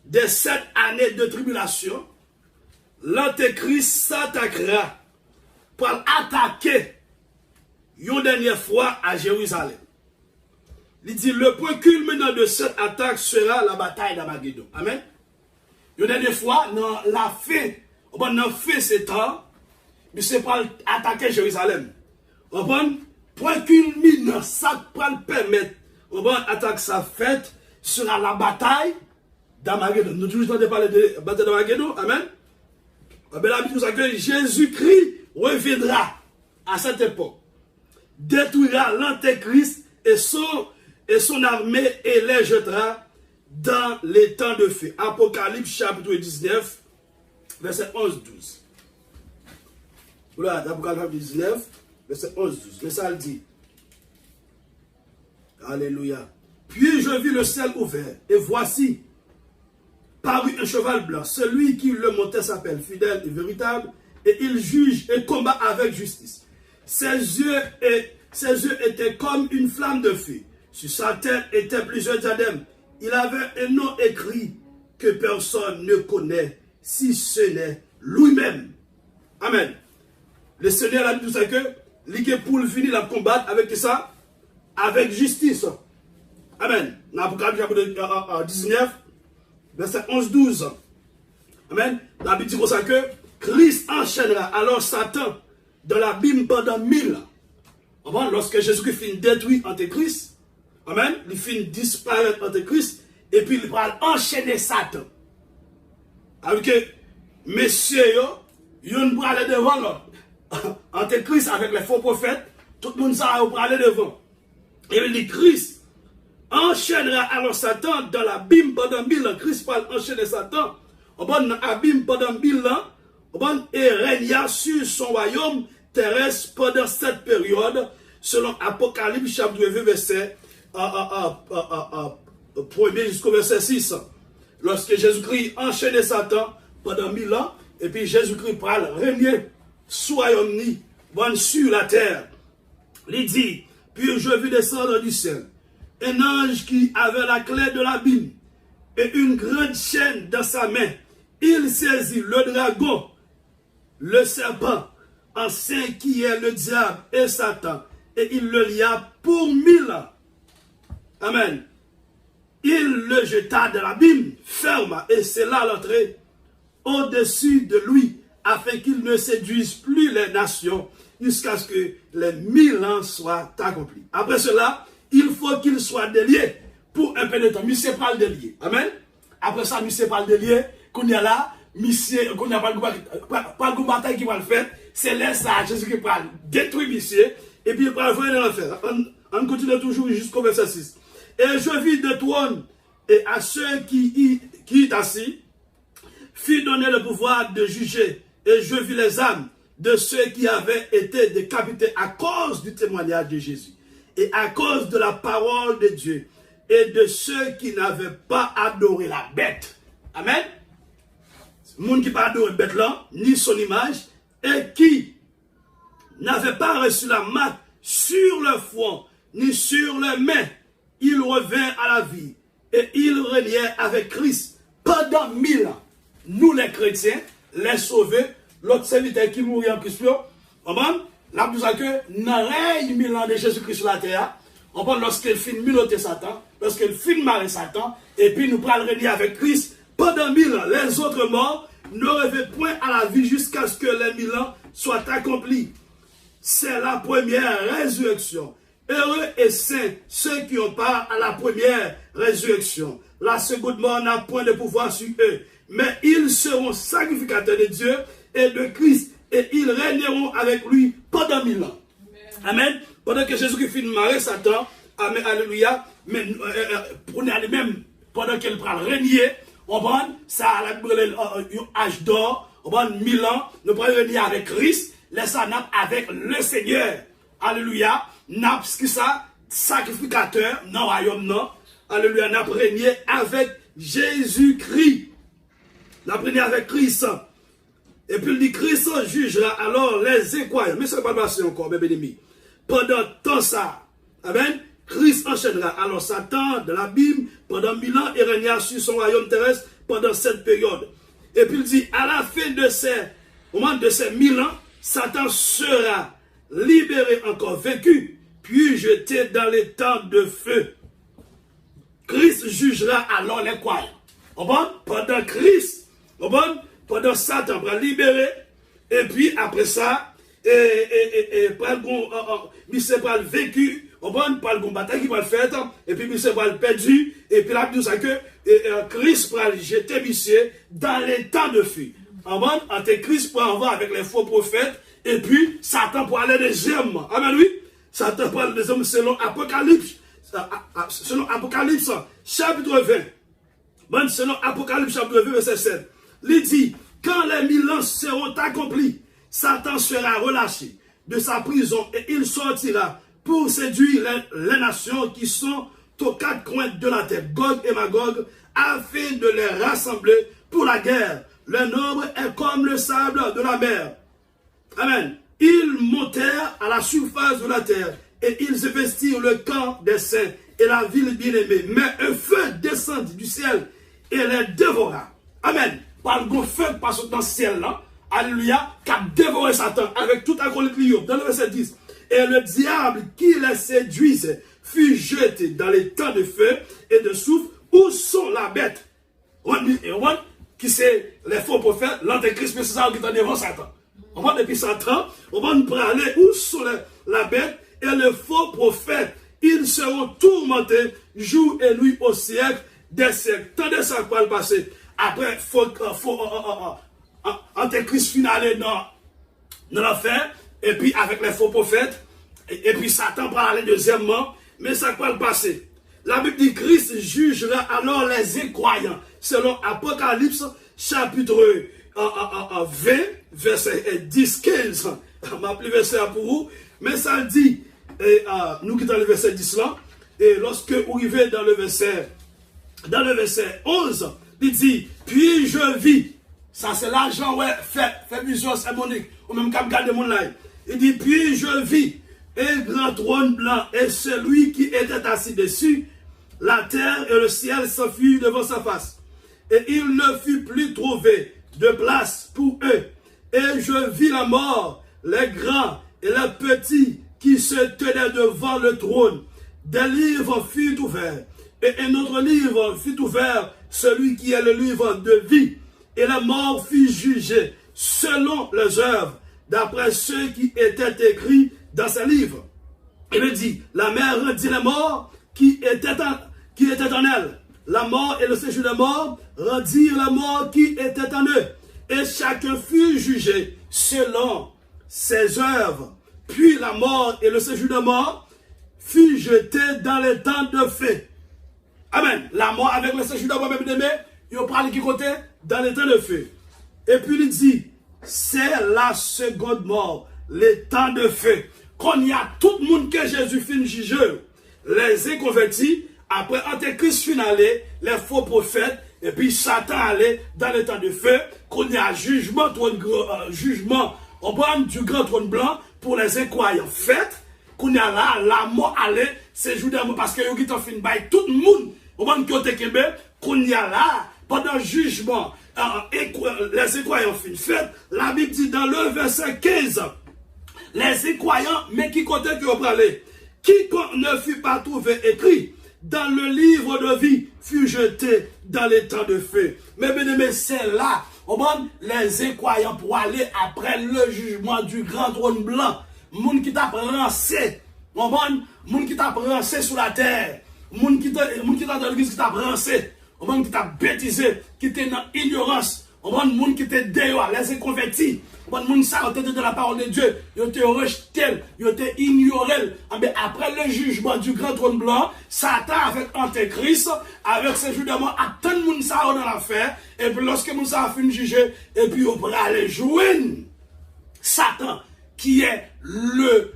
des 7 années de tribulation, l'Antéchrist s'attaquera pour attaquer une dernière fois à Jérusalem. Il dit, le point culminant de cette attaque sera la bataille d'Armageddon. Amen. Une dernière fois, dans la fin, dans fin ces temps, il se pour attaquer Jérusalem. Point culminant, ça peut permettre, attaque sa fête sera la bataille d'Armageddon. Nous toujours de parler de la bataille d'Armageddon. Amen. La Bible nous que Jésus-Christ reviendra à cette époque, détruira l'Antéchrist et son armée et les jettera dans les temps de feu. Apocalypse chapitre 19, verset 11-12. Voilà, Apocalypse 19, verset 11-12. Mais ça le dit. Alléluia. Puis je vis le ciel ouvert, et voici, parut un cheval blanc. Celui qui le montait s'appelle fidèle et véritable, et il juge et combat avec justice. Ses yeux étaient comme une flamme de feu. Sur sa tête étaient plusieurs diadèmes. Il avait un nom écrit que personne ne connaît, si ce n'est lui-même. Amen. Le Seigneur a dit tout ça que, il pour finir la combattre avec ça, avec justice. Amen. Dans l'Apocalypse chapitre 19, verset 11-12. Amen. La Bible dit comme ça que Christ enchaînera alors Satan dans l'abîme pendant 1000 ans. Lorsque Jésus-Christ finit détruire Antéchrist, amen, il finit disparaître Antéchrist, et puis il va enchaîner Satan. Avec que, messieurs, ils vont aller devant l'autre. Antéchrist avec les faux prophètes, tout le monde va aller devant. Et il dit, Christ enchaînera alors Satan dans l'abîme pendant 1000 ans. Christ va enchaîner Satan dans l'abîme pendant 1000 ans, et régna sur son royaume terrestre pendant cette période, selon Apocalypse chapitre 20, verset 1er jusqu'au verset 6. Lorsque Jésus-Christ enchaînait Satan pendant 1000 ans, et puis Jésus-Christ parle régner sur la terre. Il dit, puis je vis descendre du ciel un ange qui avait la clé de l'abîme et une grande chaîne dans sa main. Il saisit le dragon, le serpent, ancien qui est le diable et Satan, et il le lia pour 1000 ans. Amen. Il le jeta de l'abîme, ferme, et c'est là l'entrée au-dessus de lui, afin qu'il ne séduise plus les nations, jusqu'à ce que les 1000 ans soient accomplis. Après cela, il faut qu'il soit délié pour un peu de temps. Monsieur pas le délié. Amen. Après ça, monsieur pas le délié. Qu'on y a là, monsieur, qu'on n'y a pas de bataille qui va le faire. C'est là ça, Jésus qui parle. Détruire monsieur. Et puis il va le faire dans l'enfer. On continue toujours jusqu'au verset 6. Et je vis de trône, et à ceux qui y assis, fut donné le pouvoir de juger. Et je vis les âmes de ceux qui avaient été décapités à cause du témoignage de Jésus et à cause de la parole de Dieu et de ceux qui n'avaient pas adoré la bête. Amen. Le monde qui n'a pas adoré la bête là, ni son image, et qui n'avait pas reçu la marque sur le front, ni sur les mains, il revint à la vie et il régnait avec Christ pendant 1000 ans. Nous les chrétiens, les sauvés, l'autre serviteur qui mourit en Christ, on va là nous avons que dans règne 1000 ans de Jésus-Christ sur la terre, on va lorsqu'il finit miloter Satan, lorsqu'il finit marrer Satan, et puis nous prenons régner avec Christ pendant 1000 ans. Les autres morts ne reviennent point à la vie jusqu'à ce que les 1000 ans soient accomplis. C'est la première résurrection. Heureux et saints ceux qui ont part à la première résurrection. La seconde mort n'a point de pouvoir sur eux, mais ils seront sacrificateurs de Dieu et de Christ, et ils régneront avec lui pendant 1000 ans. Amen. Pendant que Jésus qui finit marrer Satan, amen, alléluia, mais pour nous-mêmes, pendant qu'il prend régner, on prend ça à l'âge d'or, on prend 1000 ans, nous prenons régner avec Christ, laissons avec le Seigneur. Alléluia. N'a ce qui ça, sacrificateur, non, royaume, non. Alléluia. N'a régné avec Jésus-Christ. N'a régné avec Christ. Et puis il dit, Christ jugera alors les incroyants. Mais ça ne va pas passer encore, bébé ennemi. Pendant tout ça, amen, Christ enchaînera. Alors Satan, de l'abîme, pendant 1000 ans, il régna sur son royaume terrestre pendant cette période. Et puis il dit, à la fin de au moment de ces 1000 ans, Satan sera libéré, encore vaincu, puis jeté dans les temps de feu. Christ jugera alors les croyants. Pendant Christ, pendant Satan va libérer, et puis après ça, il va le vécu, par le bataille qui va le faire, et puis il va le perdu, et puis là, nous savons que Christ va le jeter dans les temps de feu. Christ pour avoir avec les faux prophètes, et puis Satan pour aller deuxièmement. Amen, oui. Satan pour aller deuxièmement selon Apocalypse. Selon Apocalypse, chapitre 20. Selon Apocalypse, chapitre 20, verset 7. Il dit, quand les 1000 ans seront accomplis, Satan sera relâché de sa prison et il sortira pour séduire les nations qui sont aux quatre coins de la terre, Gog et Magog, afin de les rassembler pour la guerre. Le nombre est comme le sable de la mer. Amen. Ils montèrent à la surface de la terre et ils investirent le camp des saints et la ville bien-aimée. Mais un feu descendit du ciel et les dévora. Amen. Par le feu qui passe dans le ciel là, alléluia, qui a dévoré Satan avec tout acolyte dans le verset 10. Et le diable qui les séduisait fut jeté dans les temps de feu et de souffle où sont la bête. Qui c'est les faux prophètes, l'antéchrist, mais c'est ça qui est devant Satan. On va depuis Satan, on va nous parler où sont la bête et les faux prophètes. Ils seront tourmentés jour et nuit au siècle des siècles. Tendez ça quoi le passer. Après, antéchrist final dans l'enfer, et puis avec les faux prophètes, et puis Satan va aller deuxièmement, mais ça va le passer. La Bible dit Christ jugera alors les incroyants, selon Apocalypse chapitre 20, verset 10-15. Je m'a appelé verset pour vous, mais ça dit, nous qui dans le verset 10 là, et lorsque vous arrivez dans le verset 11, il dit, puis je vis. Ça c'est l'argent, ouais, fait vision symbolique, ou même quand garde mon live. Il dit, puis je vis un grand trône blanc, et celui qui était assis dessus, la terre et le ciel s'enfuirent devant sa face. Et il ne fut plus trouvé de place pour eux. Et je vis la mort, les grands et les petits qui se tenaient devant le trône. Des livres furent ouverts, et un autre livre fut ouvert, celui qui est le livre de vie. et la mort fut jugée selon leurs œuvres, d'après ce qui était écrit dans ce livre. Il dit, la mer rendit les morts qui étaient en elle. La mort et le séjour des morts rendirent la mort qui était en eux. Et chacun fut jugé selon ses œuvres. Puis la mort et le séjour des morts fut jeté dans les temps de feu. Amen. La mort avec le séjour des morts, même aimé, il parle qui côté? Dans les temps de feu. Et puis il dit, c'est la seconde mort, les temps de feu. Quand il y a tout le monde que Jésus finit juger, les inconvertis, après Antéchrist finalé, les faux prophètes, et puis Satan allait dans les temps de feu, qu'on y a jugement, jugement au bord du grand trône blanc pour les incroyants. Fait, qu'on y a là, la mort allait, c'est jour d'amour, parce que vous avez fini by tout le monde, au bord qui ont été qu'on y a là, pendant le jugement, les incroyants finissent. Fait, la Bible dit dans le verset 15, les incroyants, mais qui comptait que vous parlez, quiconque ne fut pas trouvé écrit dans le livre de vie fut jeté dans les temps de feu. Mais bien aimé, c'est là, les incroyants pour aller après le jugement du grand trône blanc. Moun qui t'a brancé, moun qui t'a brancé sur la terre, moun qui t'a dans l'église qui t'a brancé, moun qui t'a bêtisé, qui t'a dans l'ignorance, moun qui t'a dehors, les inconvertis. Moun sa de la parole de Dieu, ils ont été rejetés, ils ont été ignorés. Après le jugement du grand trône blanc, Satan avec Antéchrist, avec ses jugements, attend moun sa dans l'affaire, et puis lorsque moun sa a fini juger, et puis on pourra aller joindre Satan, qui est le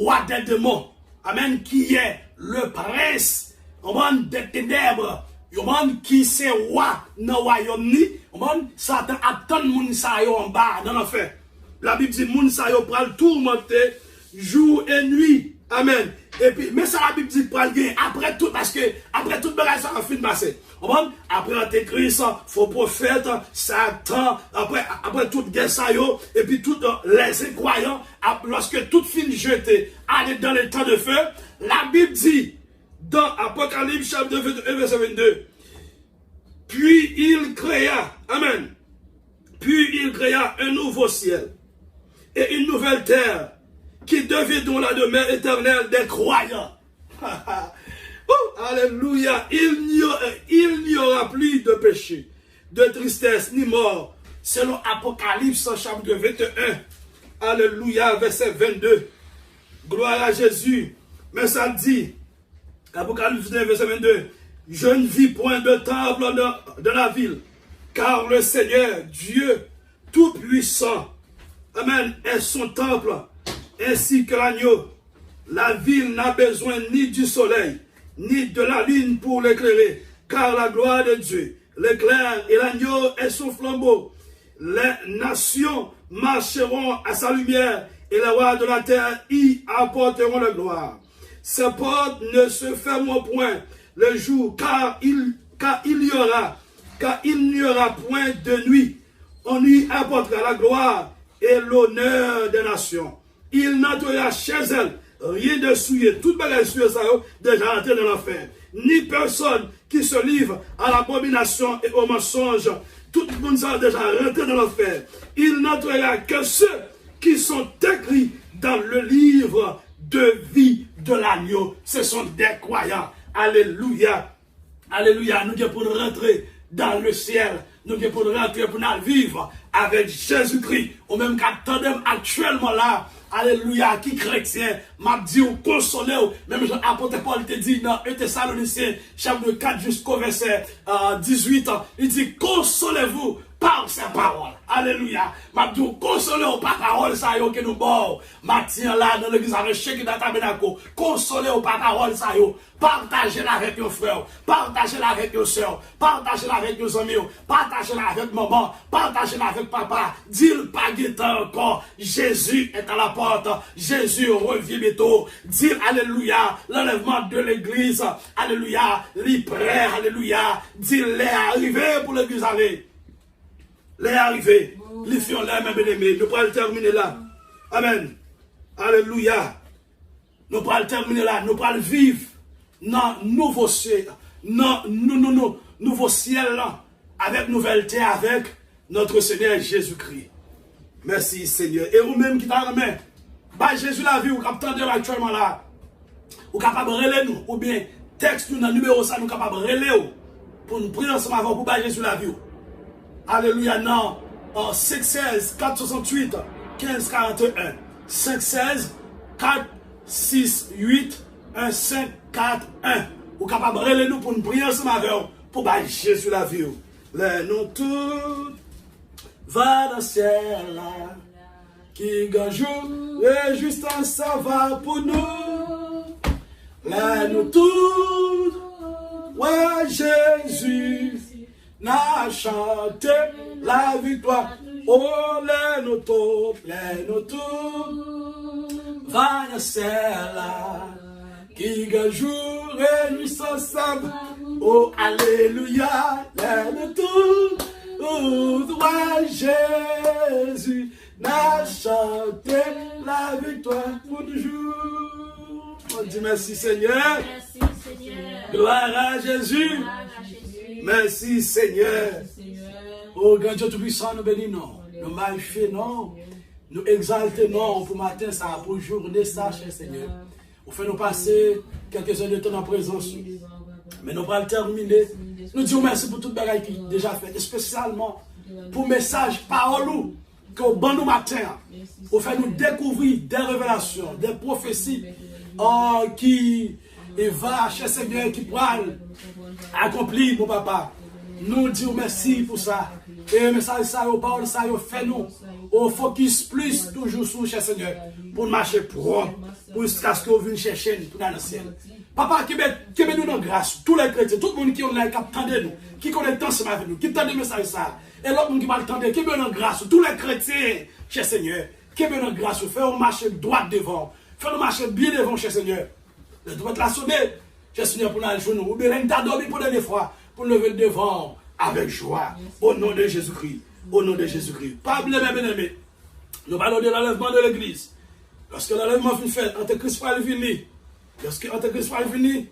roi des démons, amen, qui est le prince, des ténèbres, qui c'est roi dans le royaume, Satan attend moun sa yo en bas dans l'enfer. La Bible dit moun sa yo pral tourmenter jour et nuit. Amen. Et puis, mais ça la Bible dit pral gagner après tout, parce que après tout bagage ça a fini de passer. Après Antéchrist, faux prophète, Satan, après toute guerre ça yo, et puis tous les incroyants, lorsque tout finit jeté, aller dans le temps de feu, la Bible dit dans Apocalypse chapitre 21 verset 22. Puis il créa, amen, puis il créa un nouveau ciel et une nouvelle terre qui deviendront la demeure éternelle des croyants. Oh, alléluia, il n'y aura plus de péché, de tristesse, ni mort, selon Apocalypse chapitre 21, alléluia, verset 22. Gloire à Jésus, mais ça dit, Apocalypse 21, verset 22, je ne vis point de temple dans la ville, car le Seigneur, Dieu Tout-Puissant, amen, est son temple, ainsi que l'agneau. La ville n'a besoin ni du soleil, ni de la lune pour l'éclairer, car la gloire de Dieu l'éclaire et l'agneau est son flambeau. Les nations marcheront à sa lumière, et les rois de la terre y apporteront la gloire. Ces portes ne se fermeront point le jour, car il n'y aura point de nuit. On y apportera la gloire et l'honneur des nations. Il n'entrera chez elle rien de souillé. Toute bagaille souillée, ça déjà entré dans l'enfer. Ni personne qui se livre à l'abomination et au mensonge. Tout le monde a déjà rentré dans l'enfer. Il n'entrera que ceux qui sont écrits dans le livre de vie de l'agneau. Ce sont des croyants. Alléluia. Alléluia. Nous sommes pour rentrer dans le ciel. Nous sommes pour rentrer pour nous vivre avec Jésus-Christ. Ou même qu'attendons actuellement là. Alléluia. Qui chrétien m'a dit ou consolé. Même apôtre Paul te dit dans 1 Thessaloniciens chapitre 4 jusqu'au verset 18. Il dit consolez-vous par sa parole. Alléluia. M'a dit consolez-vous par parole ça yo que nous bon. Matin là dans l'église avec chèque dans tabernacle. Consolez-vous par parole ça yo. Partagez-la avec vos frères, partagez-la avec vos soeurs, partagez-la avec vos amis, partagez-la avec maman, partagez-la avec papa. Dis-le pas guettant encore. Jésus est à la porte. Jésus revient bientôt. Dis alléluia. L'enlèvement de l'église. Alléluia. Les prêts. Alléluia. Dis les arrivés pour l'église aller. Les arrivés. Les filles ont l'air même bien-aimés. Nous pourrons le terminer là. Amen. Alléluia. Nous pourrons le terminer là. Nous pourrons le vivre. Non, nouveau ciel, non, nouveau ciel là, avec nouvelle terre, avec notre Seigneur Jésus-Christ. Merci Seigneur. Et vous-même qui t'a remis, bah Jésus la vie, ou capitaine de actuellement là, ou capable de relayer nous, ou bien texte nous dans le numéro ça, nous capable de relayer pour nous prier ensemble avant pour bah Jésus la vie. Alléluia, non. 516 468 1541. 516 468 1541. Ou capable de relayer nous pour nous prier ensemble avec pour bah Jésus la vie. Les nous tous va dans le ciel là, qui gagne et juste ça va pour nous. Là nous tous, ouais Jésus n'a chanté la victoire. Oh les nous tous, va dans le ciel là, qui gagne et juste ça va. Oh alléluia, les nous tous. Toi Jésus n'a chanté la victoire pour toujours. On dit merci Seigneur. Merci Seigneur. Gloire à Jésus. Merci Seigneur. Oh grand Dieu Tout-Puissant, nous bénissons. Nous magnifions, nous exaltons pour matin ça, pour journée ça, cher Seigneur. Vous faites nous passer quelques heures de temps en présence. Mais nous allons terminer. Nous disons merci pour tout le travail qui est déjà fait, et spécialement pour le message, parole que au bon matin, pour faire nous découvrir des révélations, des prophéties qui va chez Seigneur, qui pourra accomplir, mon papa. Nous disons merci pour ça. Et le message, ça, aux paroles, ça, fait nous, au focus plus toujours sur chez Seigneur, pour marcher propre, pour jusqu'à ce que vous venez chercher pour dans le ciel. Papa, qui met nous dans grâce, tous les chrétiens, tout le monde qui est là, qui attend nous, qui connaît tant ce avec nous, qui attend le message ça, et l'autre monde qui va attendre, qui met dans grâce, tous les chrétiens, cher Seigneur, qui met dans grâce, faire marcher droit devant, faire marcher bien devant, cher Seigneur. Le droit de la sonner, cher Seigneur, pour nous joindre, ou bien t'as dormi pour dernière fois, pour lever devant avec joie, au nom de Jésus-Christ, au nom de Jésus-Christ. Pas blême, bien-aimé. Nous parlons de l'enlèvement de l'église. Lorsque l'enlèvement est fait, Antéchrist va venir. Lorsque l'Antéchrist va venir,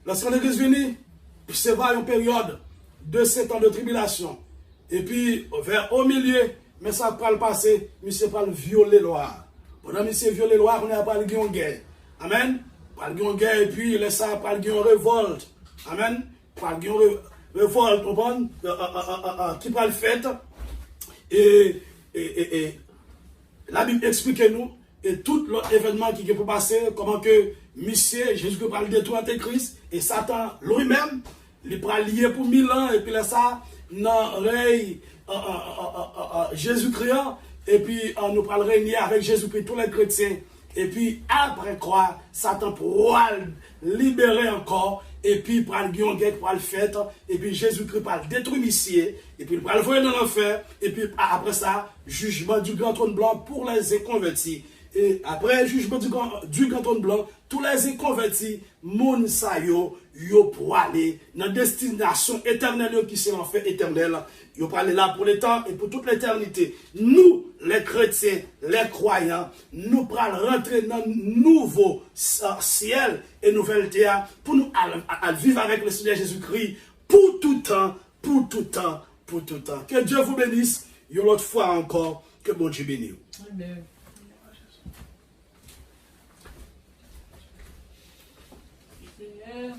lorsque l'Antéchrist vient, c'est une période de 7 ans de tribulation. Et puis, au milieu, mais ça va le passer, monsieur va violer la loi. Pendant monsieur violer la loi, on n'a pas le guerre. Amen. Pas le guerre, et puis, ça va le révolte. Amen. Pas le révolte, qui va le faire. Et la Bible explique nous, et tout l'autre événement qui peut passer, comment que monsieur, Jésus peut le détruire Antéchrist, et Satan lui-même, il peut lier pour 1000 ans, et puis là, ça, dans l'oreille Jésus-Christ, et puis nous pourrons régner avec Jésus-Christ, tous les chrétiens, et puis après quoi, Satan pourra libérer encore, et puis pour le guerre, pour le fait, et puis Jésus-Christ pour le détruire monsieur, et puis il pourra le voir dans l'enfer, et puis après ça, jugement du grand trône blanc pour les inconvertis. Et après le jugement du grand trône blanc, tous les inconvertis, moun sa yo pour aller dans la destination éternelle qui c'est l'enfer éternel. Yo pour aller là pour le temps et pour toute l'éternité. Nous, les chrétiens, les croyants, nous pourrons rentrer dans un nouveau ciel et nouvelle terre pour nous vivre avec le Seigneur Jésus-Christ pour tout temps, pour tout temps, pour tout temps. Que Dieu vous bénisse. Une autre fois encore, que bon Dieu bénisse. Amen. Yeah.